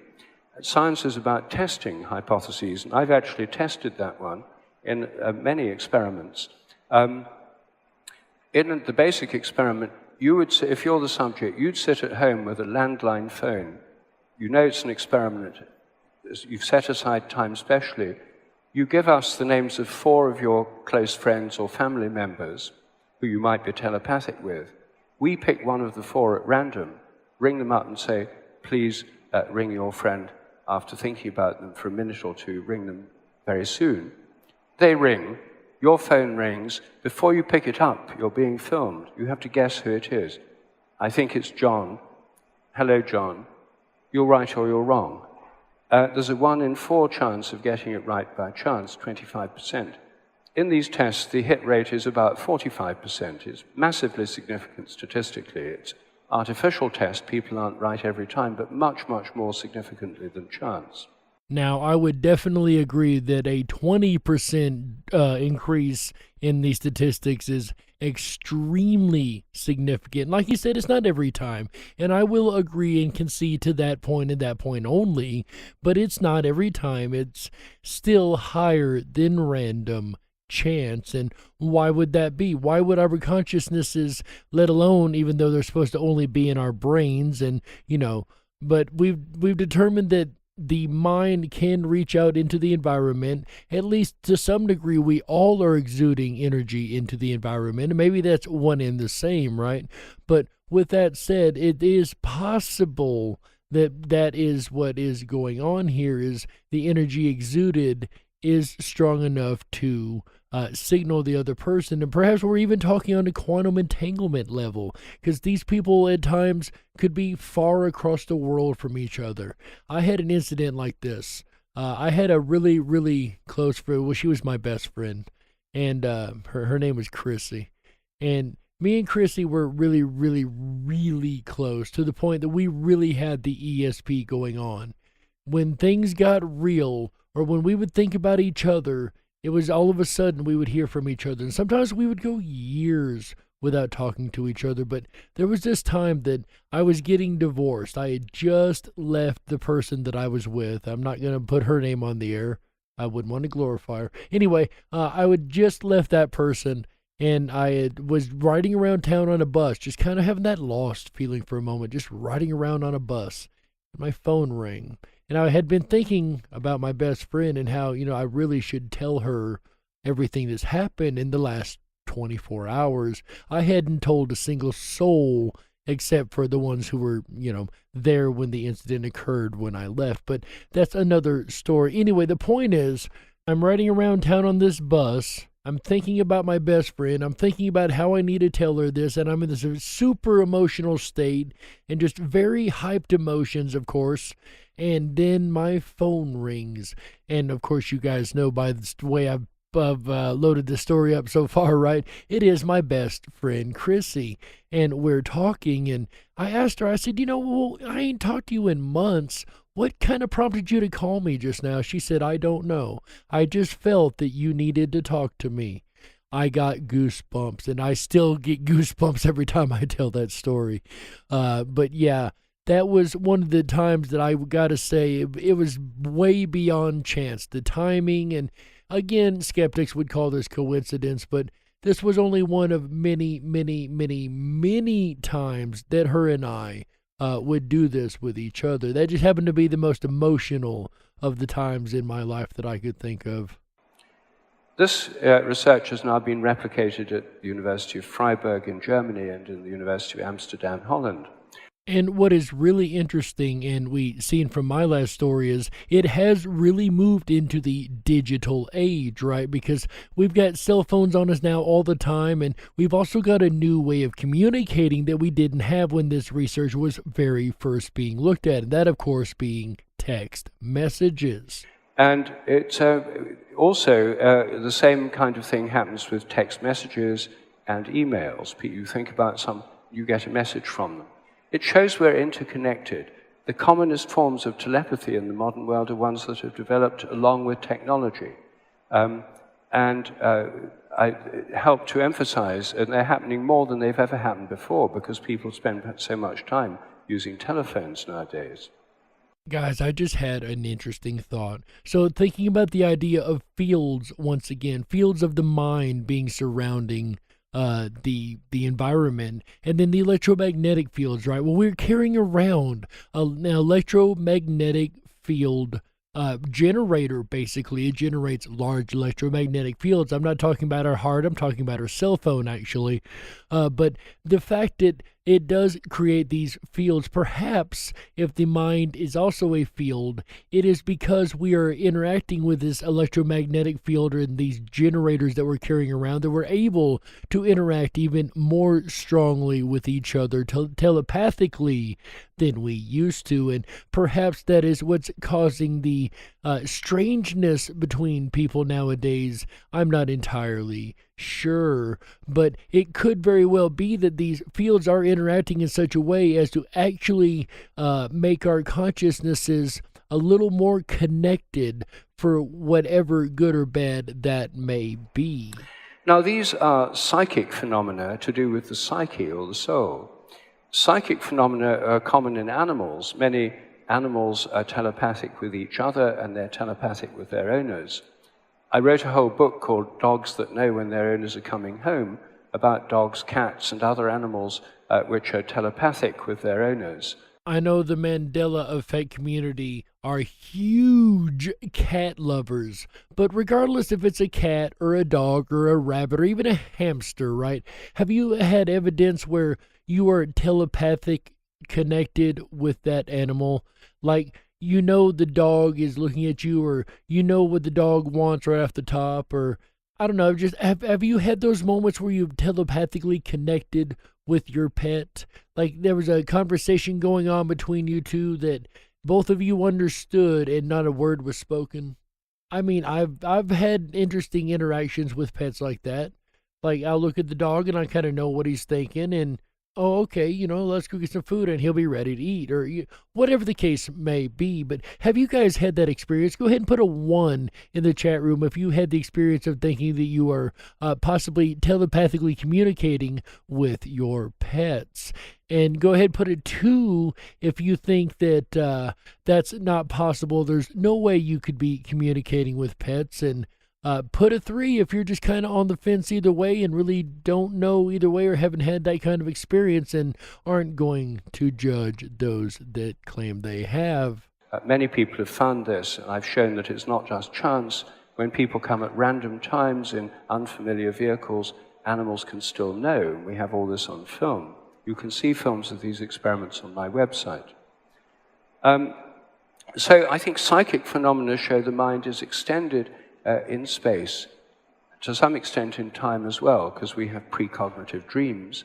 Science is about testing hypotheses, and I've actually tested that one in many experiments. In the basic experiment, you would, if you're the subject, you'd sit at home with a landline phone. You know it's an experiment. You've set aside time specially. You give us the names of 4 of your close friends or family members who you might be telepathic with. We pick one of the 4 at random, ring them up and say, please ring your friend after thinking about them for a minute or two, ring them very soon. They ring, your phone rings. Before you pick it up, you're being filmed. You have to guess who it is. I think it's John. Hello, John. You're right or you're wrong. There's a 1 in 4 chance of getting it right by chance, 25%. In these tests, the hit rate is about 45%. It's massively significant statistically. It's artificial test. People aren't right every time, but much, much more significantly than chance. Now, I would definitely agree that a 20% increase in the statistics is extremely significant. Like you said, it's not every time, and I will agree and concede to that point and that point only, but it's not every time. It's still higher than random chance. And why would that be? Why would our consciousnesses, let alone, even though they're supposed to only be in our brains, and but we've determined that the mind can reach out into the environment. At least to some degree, we all are exuding energy into the environment. And maybe that's one and the same, right? But with that said, it is possible that is what is going on here, is the energy exuded is strong enough to signal the other person. And perhaps we're even talking on a quantum entanglement level, because these people at times could be far across the world from each other. I had an incident like this. I had a really, really close friend. Well, she was my best friend, and her name was Chrissy. And me and Chrissy were really, really, really close, to the point that we really had the ESP going on. When things got real, or when we would think about each other, it was all of a sudden we would hear from each other. And sometimes we would go years without talking to each other. But there was this time that I was getting divorced. I had just left the person that I was with. I'm not going to put her name on the air. I wouldn't want to glorify her. Anyway, I would just left that person, and was riding around town on a bus, just kind of having that lost feeling for a moment, just riding around on a bus. My phone rang. And I had been thinking about my best friend and how, I really should tell her everything that's happened in the last 24 hours. I hadn't told a single soul except for the ones who were, there when the incident occurred when I left. But that's another story. Anyway, the point is, I'm riding around town on this bus. I'm thinking about my best friend. I'm thinking about how I need to tell her this, and I'm in this super emotional state and just very hyped emotions, of course. And then my phone rings. And of course, you guys know by the way I've loaded the story up so far, right? It is my best friend, Chrissy. And we're talking, and I asked her, I said, well, I ain't talked to you in months. What kind of prompted you to call me just now? She said, I don't know. I just felt that you needed to talk to me. I got goosebumps, and I still get goosebumps every time I tell that story. But yeah, that was one of the times that I got to say it was way beyond chance. The timing, and again, skeptics would call this coincidence, but this was only one of many, many, many, many times that her and I would do this with each other. That just happened to be the most emotional of the times in my life that I could think of. This research has now been replicated at the University of Freiburg in Germany and in the University of Amsterdam, Holland. And what is really interesting, and we seen from my last story, is it has really moved into the digital age, right? Because we've got cell phones on us now all the time, and we've also got a new way of communicating that we didn't have when this research was very first being looked at, and that, of course, being text messages. And it's also the same kind of thing happens with text messages and emails. You think about you get a message from them. It shows we're interconnected. The commonest forms of telepathy in the modern world are ones that have developed along with technology. I help to emphasize, and they're happening more than they've ever happened before, because people spend so much time using telephones nowadays. Guys, I just had an interesting thought. So thinking about the idea of fields, once again, fields of the mind being surrounding the environment, and then the electromagnetic fields, right? Well, we're carrying around an electromagnetic field generator, basically. It generates large electromagnetic fields. I'm not talking about our heart, I'm talking about our cell phone, actually. But the fact that it does create these fields, perhaps if the mind is also a field, it is because we are interacting with this electromagnetic field and these generators that we're carrying around, that we're able to interact even more strongly with each other telepathically than we used to. And perhaps that is what's causing the strangeness between people nowadays. I'm not entirely sure, but it could very well be that these fields are interacting in such a way as to actually make our consciousnesses a little more connected for whatever good or bad that may be. Now, these are psychic phenomena to do with the psyche or the soul. Psychic phenomena are common in animals. Many animals are telepathic with each other, and they're telepathic with their owners. I wrote a whole book called Dogs That Know When Their Owners Are Coming Home, about dogs, cats, and other animals which are telepathic with their owners. I know the Mandela Effect community are huge cat lovers, but regardless if it's a cat or a dog or a rabbit or even a hamster, right? Have you had evidence where you are telepathic connected with that animal? Like, you know the dog is looking at you, or you know what the dog wants right off the top, or I don't know, just have you had those moments where you've telepathically connected with your pet? Like there was a conversation going on between you two that both of you understood and not a word was spoken? I mean, I've had interesting interactions with pets like that. Like I'll look at the dog and I kind of know what he's thinking, and oh, okay, let's go get some food and he'll be ready to eat, or whatever the case may be. But have you guys had that experience? Go ahead and put a 1 in the chat room if you had the experience of thinking that you are possibly telepathically communicating with your pets. And go ahead and put a 2 if you think that that's not possible. There's no way you could be communicating with pets. And put a 3 if you're just kind of on the fence either way and really don't know either way or haven't had that kind of experience and aren't going to judge those that claim they have. Many people have found this, and I've shown that it's not just chance. When people come at random times in unfamiliar vehicles, animals can still know. We have all this on film. You can see films of these experiments on my website. So I think psychic phenomena show the mind is extended in space, to some extent in time as well, because we have precognitive dreams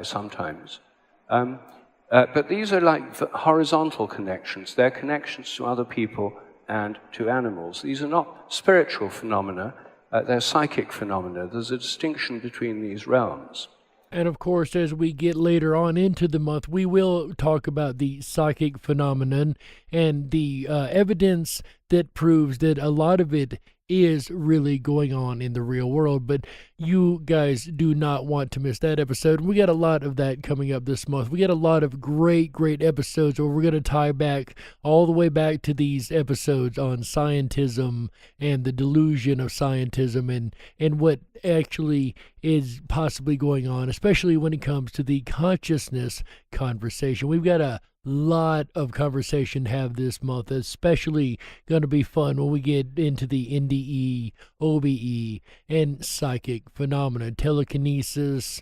sometimes. But these are like horizontal connections. They're connections to other people and to animals. These are not spiritual phenomena, they're psychic phenomena. There's a distinction between these realms. And of course, as we get later on into the month, we will talk about the psychic phenomenon and the evidence that proves that a lot of it is really going on in the real world. But you guys do not want to miss that episode. We got a lot of that coming up this month. We got a lot of great episodes where we're going to tie back all the way back to these episodes on scientism and the delusion of scientism and what actually is possibly going on, especially when it comes to the consciousness conversation. We've got a lot of conversation to have this month, especially going to be fun when we get into the NDE, OBE, and psychic phenomena, telekinesis,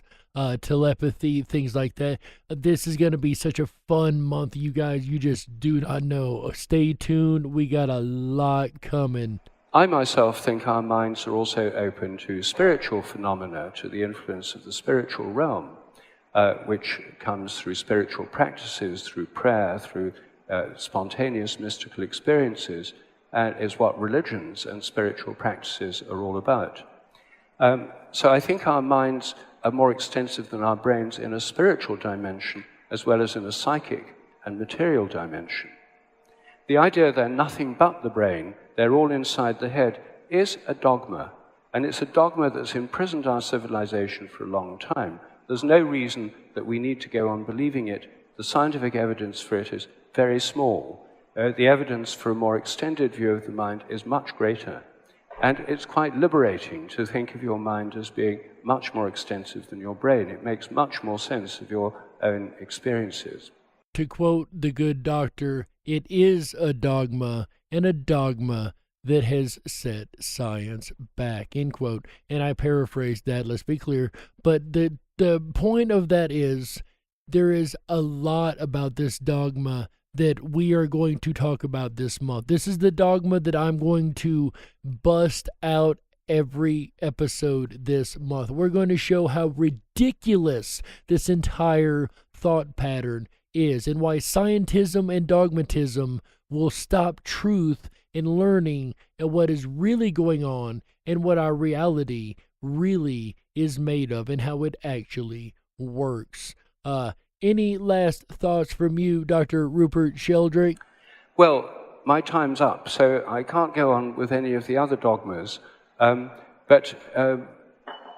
telepathy, things like that. This is going to be such a fun month, you guys. You just do not know. Stay tuned. We got a lot coming. I myself think our minds are also open to spiritual phenomena, to the influence of the spiritual realm, which comes through spiritual practices, through prayer, through spontaneous mystical experiences, and is what religions and spiritual practices are all about. So I think our minds are more extensive than our brains in a spiritual dimension, as well as in a psychic and material dimension. The idea they're nothing but the brain, they're all inside the head, is a dogma. And it's a dogma that's imprisoned our civilization for a long time. There's no reason that we need to go on believing it. The scientific evidence for it is very small. The evidence for a more extended view of the mind is much greater. And it's quite liberating to think of your mind as being much more extensive than your brain. It makes much more sense of your own experiences. To quote the good doctor, it is a dogma, and a dogma that has set science back, end quote. And I paraphrased that, let's be clear. But the point of that is there is a lot about this dogma that we are going to talk about this month. This is the dogma that I'm going to bust out every episode this month. We're going to show how ridiculous this entire thought pattern is and why scientism and dogmatism will stop truth and learning and what is really going on and what our reality really is made of and how it actually works. Any last thoughts from you, Dr. Rupert Sheldrake? Well, my time's up, so I can't go on with any of the other dogmas. But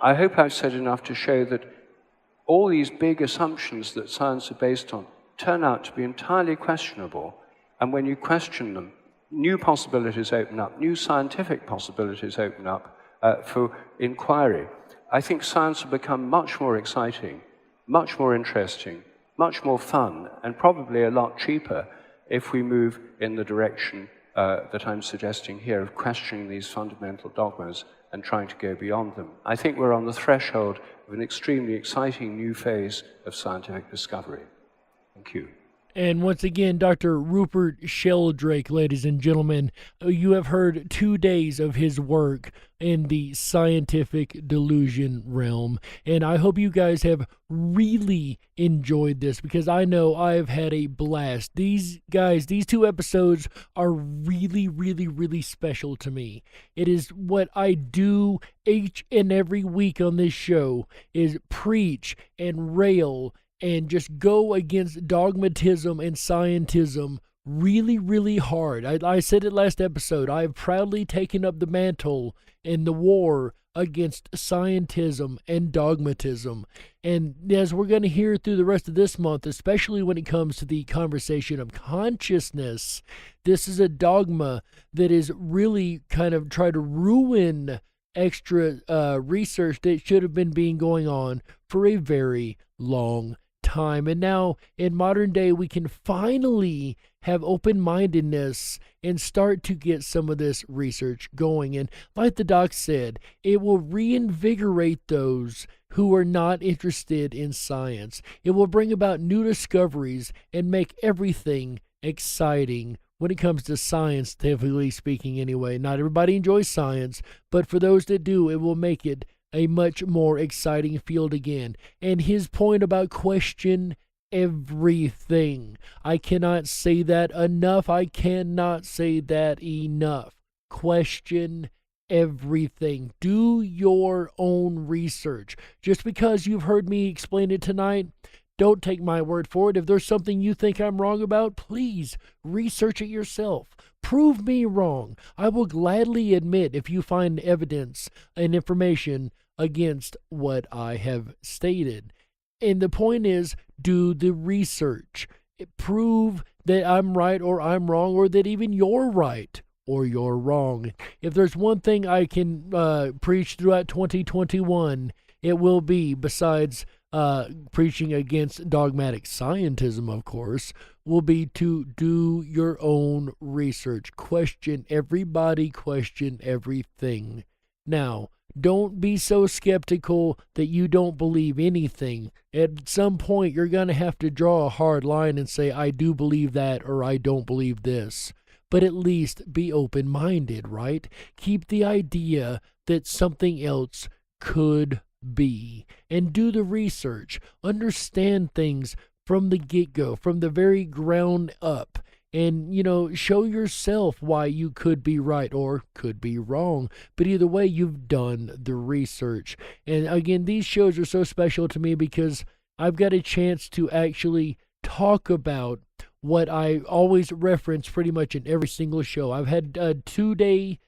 I hope I've said enough to show that all these big assumptions that science are based on turn out to be entirely questionable. And when you question them, new possibilities open up, new scientific possibilities open up for inquiry. I think science will become much more exciting, much more interesting, much more fun, and probably a lot cheaper if we move in the direction that I'm suggesting here of questioning these fundamental dogmas and trying to go beyond them. I think we're on the threshold of an extremely exciting new phase of scientific discovery. Thank you. And once again, Dr. Rupert Sheldrake, ladies and gentlemen, you have heard 2 days of his work in the scientific delusion realm. And I hope you guys have really enjoyed this, because I know I've had a blast. These 2 episodes are really, really, really special to me. It is what I do each and every week on this show, is preach and rail and just go against dogmatism and scientism really, really hard. I said it last episode. I have proudly taken up the mantle in the war against scientism and dogmatism. And as we're going to hear through the rest of this month, especially when it comes to the conversation of consciousness, this is a dogma that is really kind of try to ruin extra research that should have been going on for a very long time. And now in modern day, we can finally have open-mindedness and start to get some of this research going. And like the doc said, it will reinvigorate those who are not interested in science. It will bring about new discoveries and make everything exciting when it comes to science, typically speaking anyway. Not everybody enjoys science, but for those that do, it will make it a much more exciting field again. And his point about question everything. I cannot say that enough. I cannot say that enough. Question everything. Do your own research. Just because you've heard me explain it tonight, don't take my word for it. If there's something you think I'm wrong about, please research it yourself. Prove me wrong. I will gladly admit if you find evidence and information against what I have stated. And the point is, do the research. Prove that I'm right or I'm wrong, or that even you're right or you're wrong. If there's one thing I can preach throughout 2021, it will be, besides preaching against dogmatic scientism, of course, will be to do your own research. Question everybody, question everything. Now, don't be so skeptical that you don't believe anything. At some point, you're going to have to draw a hard line and say, I do believe that, or I don't believe this. But at least be open-minded, right? Keep the idea that something else could be. And do the research. Understand things from the get-go, from the very ground up. And, show yourself why you could be right or could be wrong. But either way, you've done the research. And again, these shows are so special to me because I've got a chance to actually talk about what I always reference pretty much in every single show. I've had a 2-day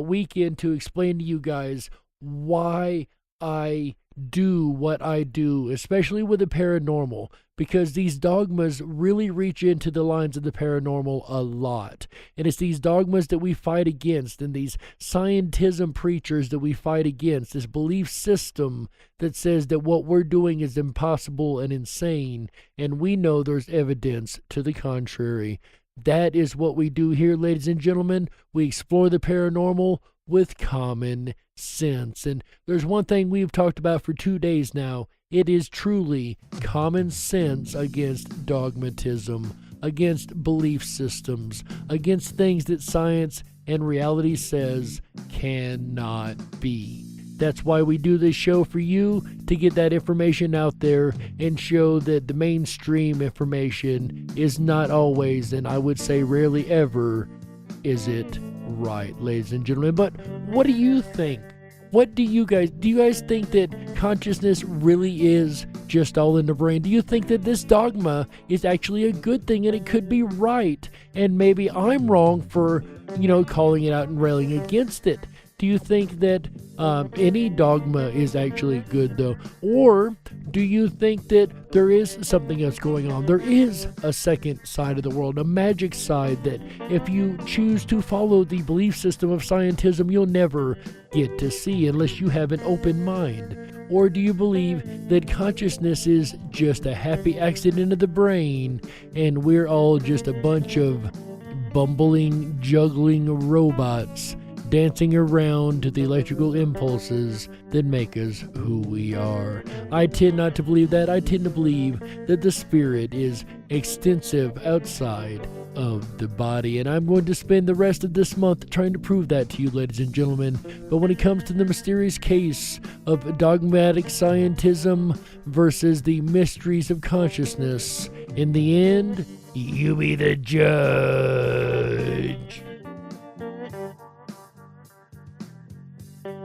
weekend to explain to you guys why I do what I do, especially with the paranormal, because these dogmas really reach into the lines of the paranormal a lot. And it's these dogmas that we fight against, and these scientism preachers that we fight against, this belief system that says that what we're doing is impossible and insane, and we know there's evidence to the contrary. That is what we do here, ladies and gentlemen. We explore the paranormal with common sense. And there's one thing we've talked about for 2 days now. It is truly common sense against dogmatism, against belief systems, against things that science and reality says cannot be. That's why we do this show for you, to get that information out there and show that the mainstream information is not always, and I would say rarely ever, is it right, ladies and gentlemen. But what do you think? What do you guys think that consciousness really is just all in the brain? Do you think that this dogma is actually a good thing and it could be right? And maybe I'm wrong for, calling it out and railing against it. Do you think that any dogma is actually good, though? Or do you think that there is something else going on? There is a second side of the world, a magic side that if you choose to follow the belief system of scientism, you'll never get to see unless you have an open mind. Or do you believe that consciousness is just a happy accident of the brain and we're all just a bunch of bumbling, juggling robots dancing around to the electrical impulses that make us who we are? I tend not to believe that. I tend to believe that the spirit is extensive outside of the body, and I'm going to spend the rest of this month trying to prove that to you, ladies and gentlemen. But when it comes to the mysterious case of dogmatic scientism versus the mysteries of consciousness, in the end, you be the judge.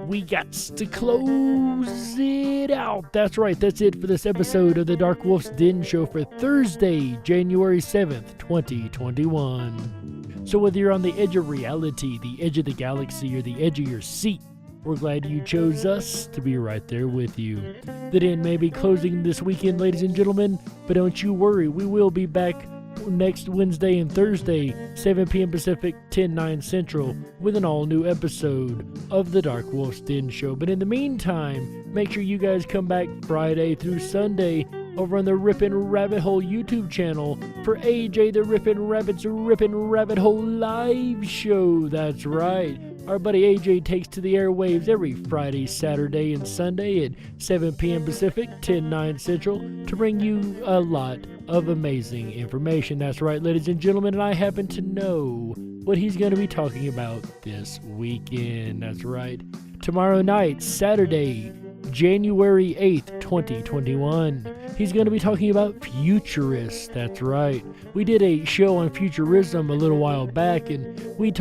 We got to close it out. That's right, that's it for this episode of the Dark Wolf's Den Show for Thursday, January 7th, 2021. So whether you're on the edge of reality, the edge of the galaxy, or the edge of your seat, we're glad you chose us to be right there with you. The den may be closing this weekend, ladies and gentlemen, but don't you worry, we will be back next Wednesday and Thursday, 7 p.m. Pacific, 10/9 Central, with an all-new episode of the Dark Wolf's Den Show. But in the meantime, make sure you guys come back Friday through Sunday over on the Ripon Rabbit Hole YouTube channel for AJ the Ripon Rabbit's Ripon Rabbit Hole live show. That's right. Our buddy AJ takes to the airwaves every Friday, Saturday, and Sunday at 7 p.m. Pacific, 10/9 Central, to bring you a lot of amazing information. That's right, ladies and gentlemen, and I happen to know what he's going to be talking about this weekend. That's right. Tomorrow night, Saturday, January 8th, 2021, he's going to be talking about futurists. That's right. We did a show on futurism a little while back, and we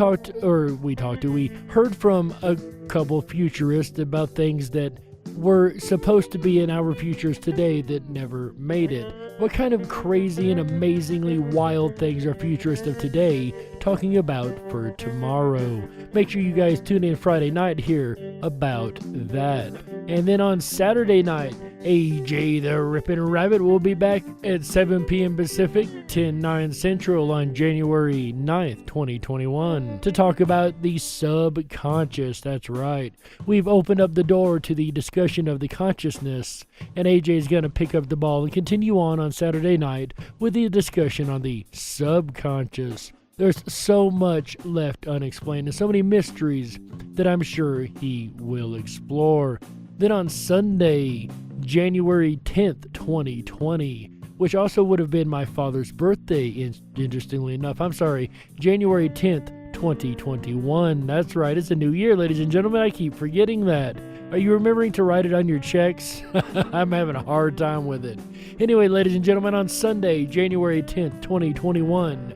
heard from a couple futurists about things that were supposed to be in our futures today that never made it. What kind of crazy and amazingly wild things are futurists of today talking about for tomorrow? Make sure you guys tune in Friday night to hear about that. And then on Saturday night, AJ the Ripon Rabbit will be back at 7 p.m. Pacific, 10/9 Central on January 9th, 2021 to talk about the subconscious. That's right. We've opened up the door to the discussion of the consciousness, and AJ is going to pick up the ball and continue on Saturday night with the discussion on the subconscious. There's so much left unexplained and so many mysteries that I'm sure he will explore. Then on Sunday, January 10th, 2020, which also would have been my father's birthday, interestingly enough. I'm sorry, January 10th, 2021. That's right, it's a new year, ladies and gentlemen. I keep forgetting that. Are you remembering to write it on your checks? I'm having a hard time with it. Anyway, ladies and gentlemen, on Sunday, January 10th, 2021,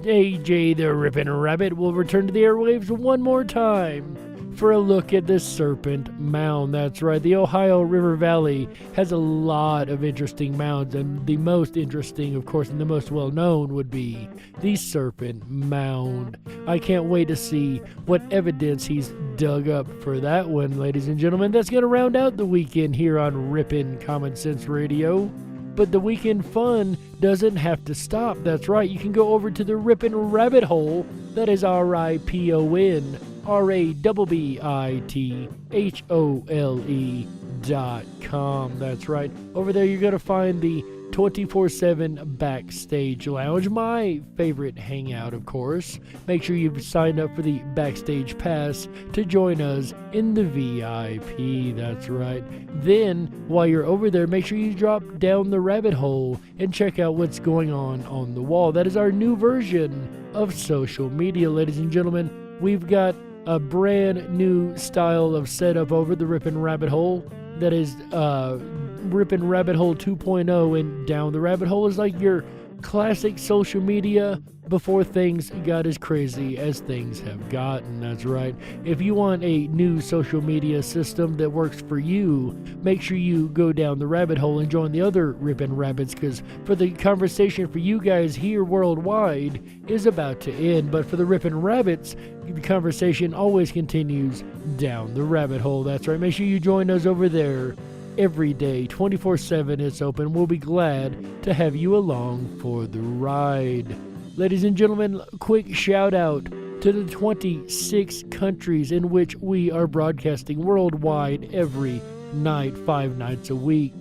AJ the Ripon Rabbit will return to the airwaves one more time for a look at the Serpent Mound. That's right, the Ohio River Valley has a lot of interesting mounds, and the most interesting, of course, and the most well-known would be the Serpent Mound. I can't wait to see what evidence he's dug up for that one, ladies and gentlemen. That's going to round out the weekend here on Ripon Common Sense Radio. But the weekend fun doesn't have to stop. That's right, you can go over to the Ripon Rabbit Hole. That is RIPON RABBITHOLE.com. That's right. Over there you're going to find the 24/7 Backstage Lounge, my favorite hangout, of course. Make sure you've signed up for the Backstage Pass to join us in the VIP. That's right. Then, while you're over there, make sure you drop down the rabbit hole and check out what's going on the wall. That is our new version of social media, ladies and gentlemen. We've got a brand new style of setup over the Ripon Rabbit Hole. That is Ripon Rabbit Hole 2.0, and down the rabbit hole is like your classic social media before things got as crazy as things have gotten. That's right. If you want a new social media system that works for you, make sure you go down the rabbit hole and join the other Ripon Rabbits, because for the conversation for you guys here worldwide is about to end. But for the Ripon Rabbits, the conversation always continues down the rabbit hole. That's right. Make sure you join us over there every day, 24/7. It's open. We'll be glad to have you along for the ride. Ladies and gentlemen, quick shout out to the 26 countries in which we are broadcasting worldwide every night, 5 nights a week,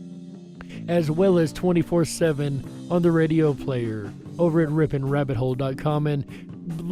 as well as 24/7 on the radio player over at riponrabbithole.com. And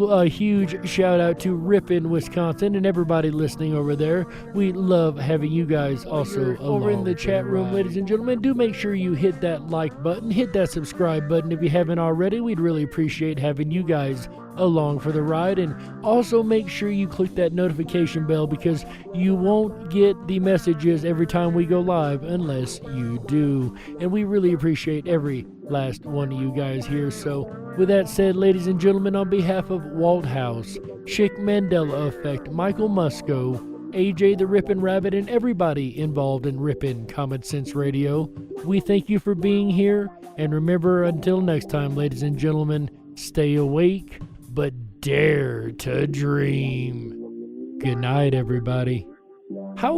a huge shout out to Ripon, Wisconsin, and everybody listening over there. We love having you guys also over in the chat room, ladies and gentlemen. Do make sure you hit that like button, hit that subscribe button if you haven't already. We'd really appreciate having you guys along for the ride. And also make sure you click that notification bell, because you won't get the messages every time we go live unless you do. And we really appreciate every last one of you guys here. So with that said, ladies and gentlemen, on behalf of Walt House, Chick Mandela Effect, Michael Musco, AJ the Ripon Rabbit, and everybody involved in Ripon Common Sense Radio, we thank you for being here. And remember, until next time, ladies and gentlemen, stay awake, but dare to dream. Good night, everybody. How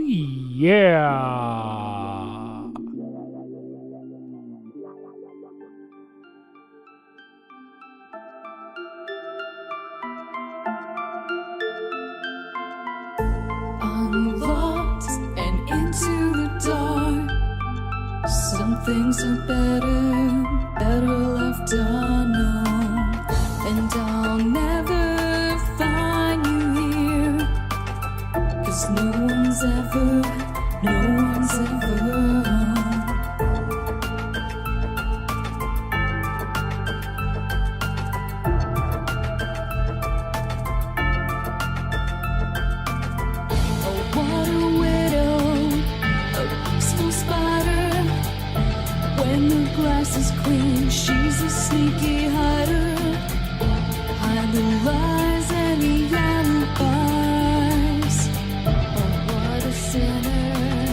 yeah. Unlocked and into the dark. Some things are better left unknown. And I'll never find you here, 'cause no one's ever is clean, she's a sneaky hider. Hide the lies and the alibis. Oh, what a sinner.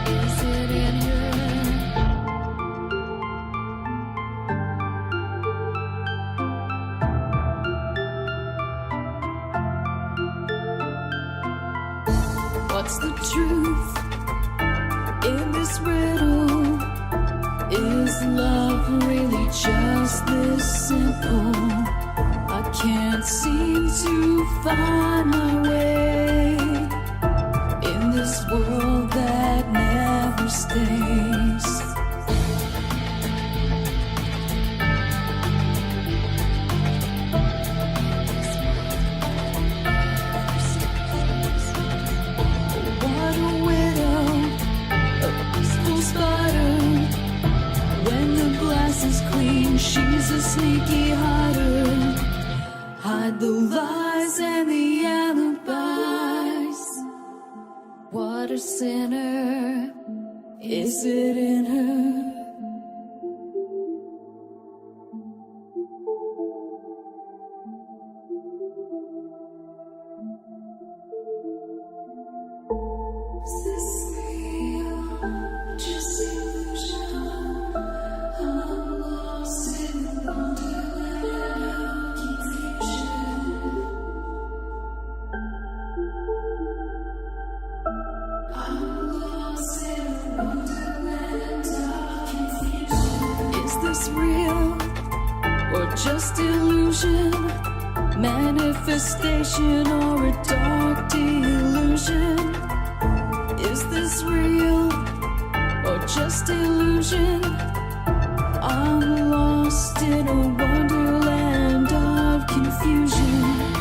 Is it in her? What's the truth in this riddle? Is love really just this simple? I can't seem to find my way in this world that never stays. What a widow, a peaceful spider. When the glass is clean, she's a sneaky hider. Hide the lies and the alibis. What a sinner. Is it in her? Is this real? Just illusion? I'm lost in the wonderland of confusion. I'm lost in the wonderland of confusion. Is this real or just illusion? Manifestation or a dark delusion? Is this real or just illusion? I'm lost in a wonderland of confusion.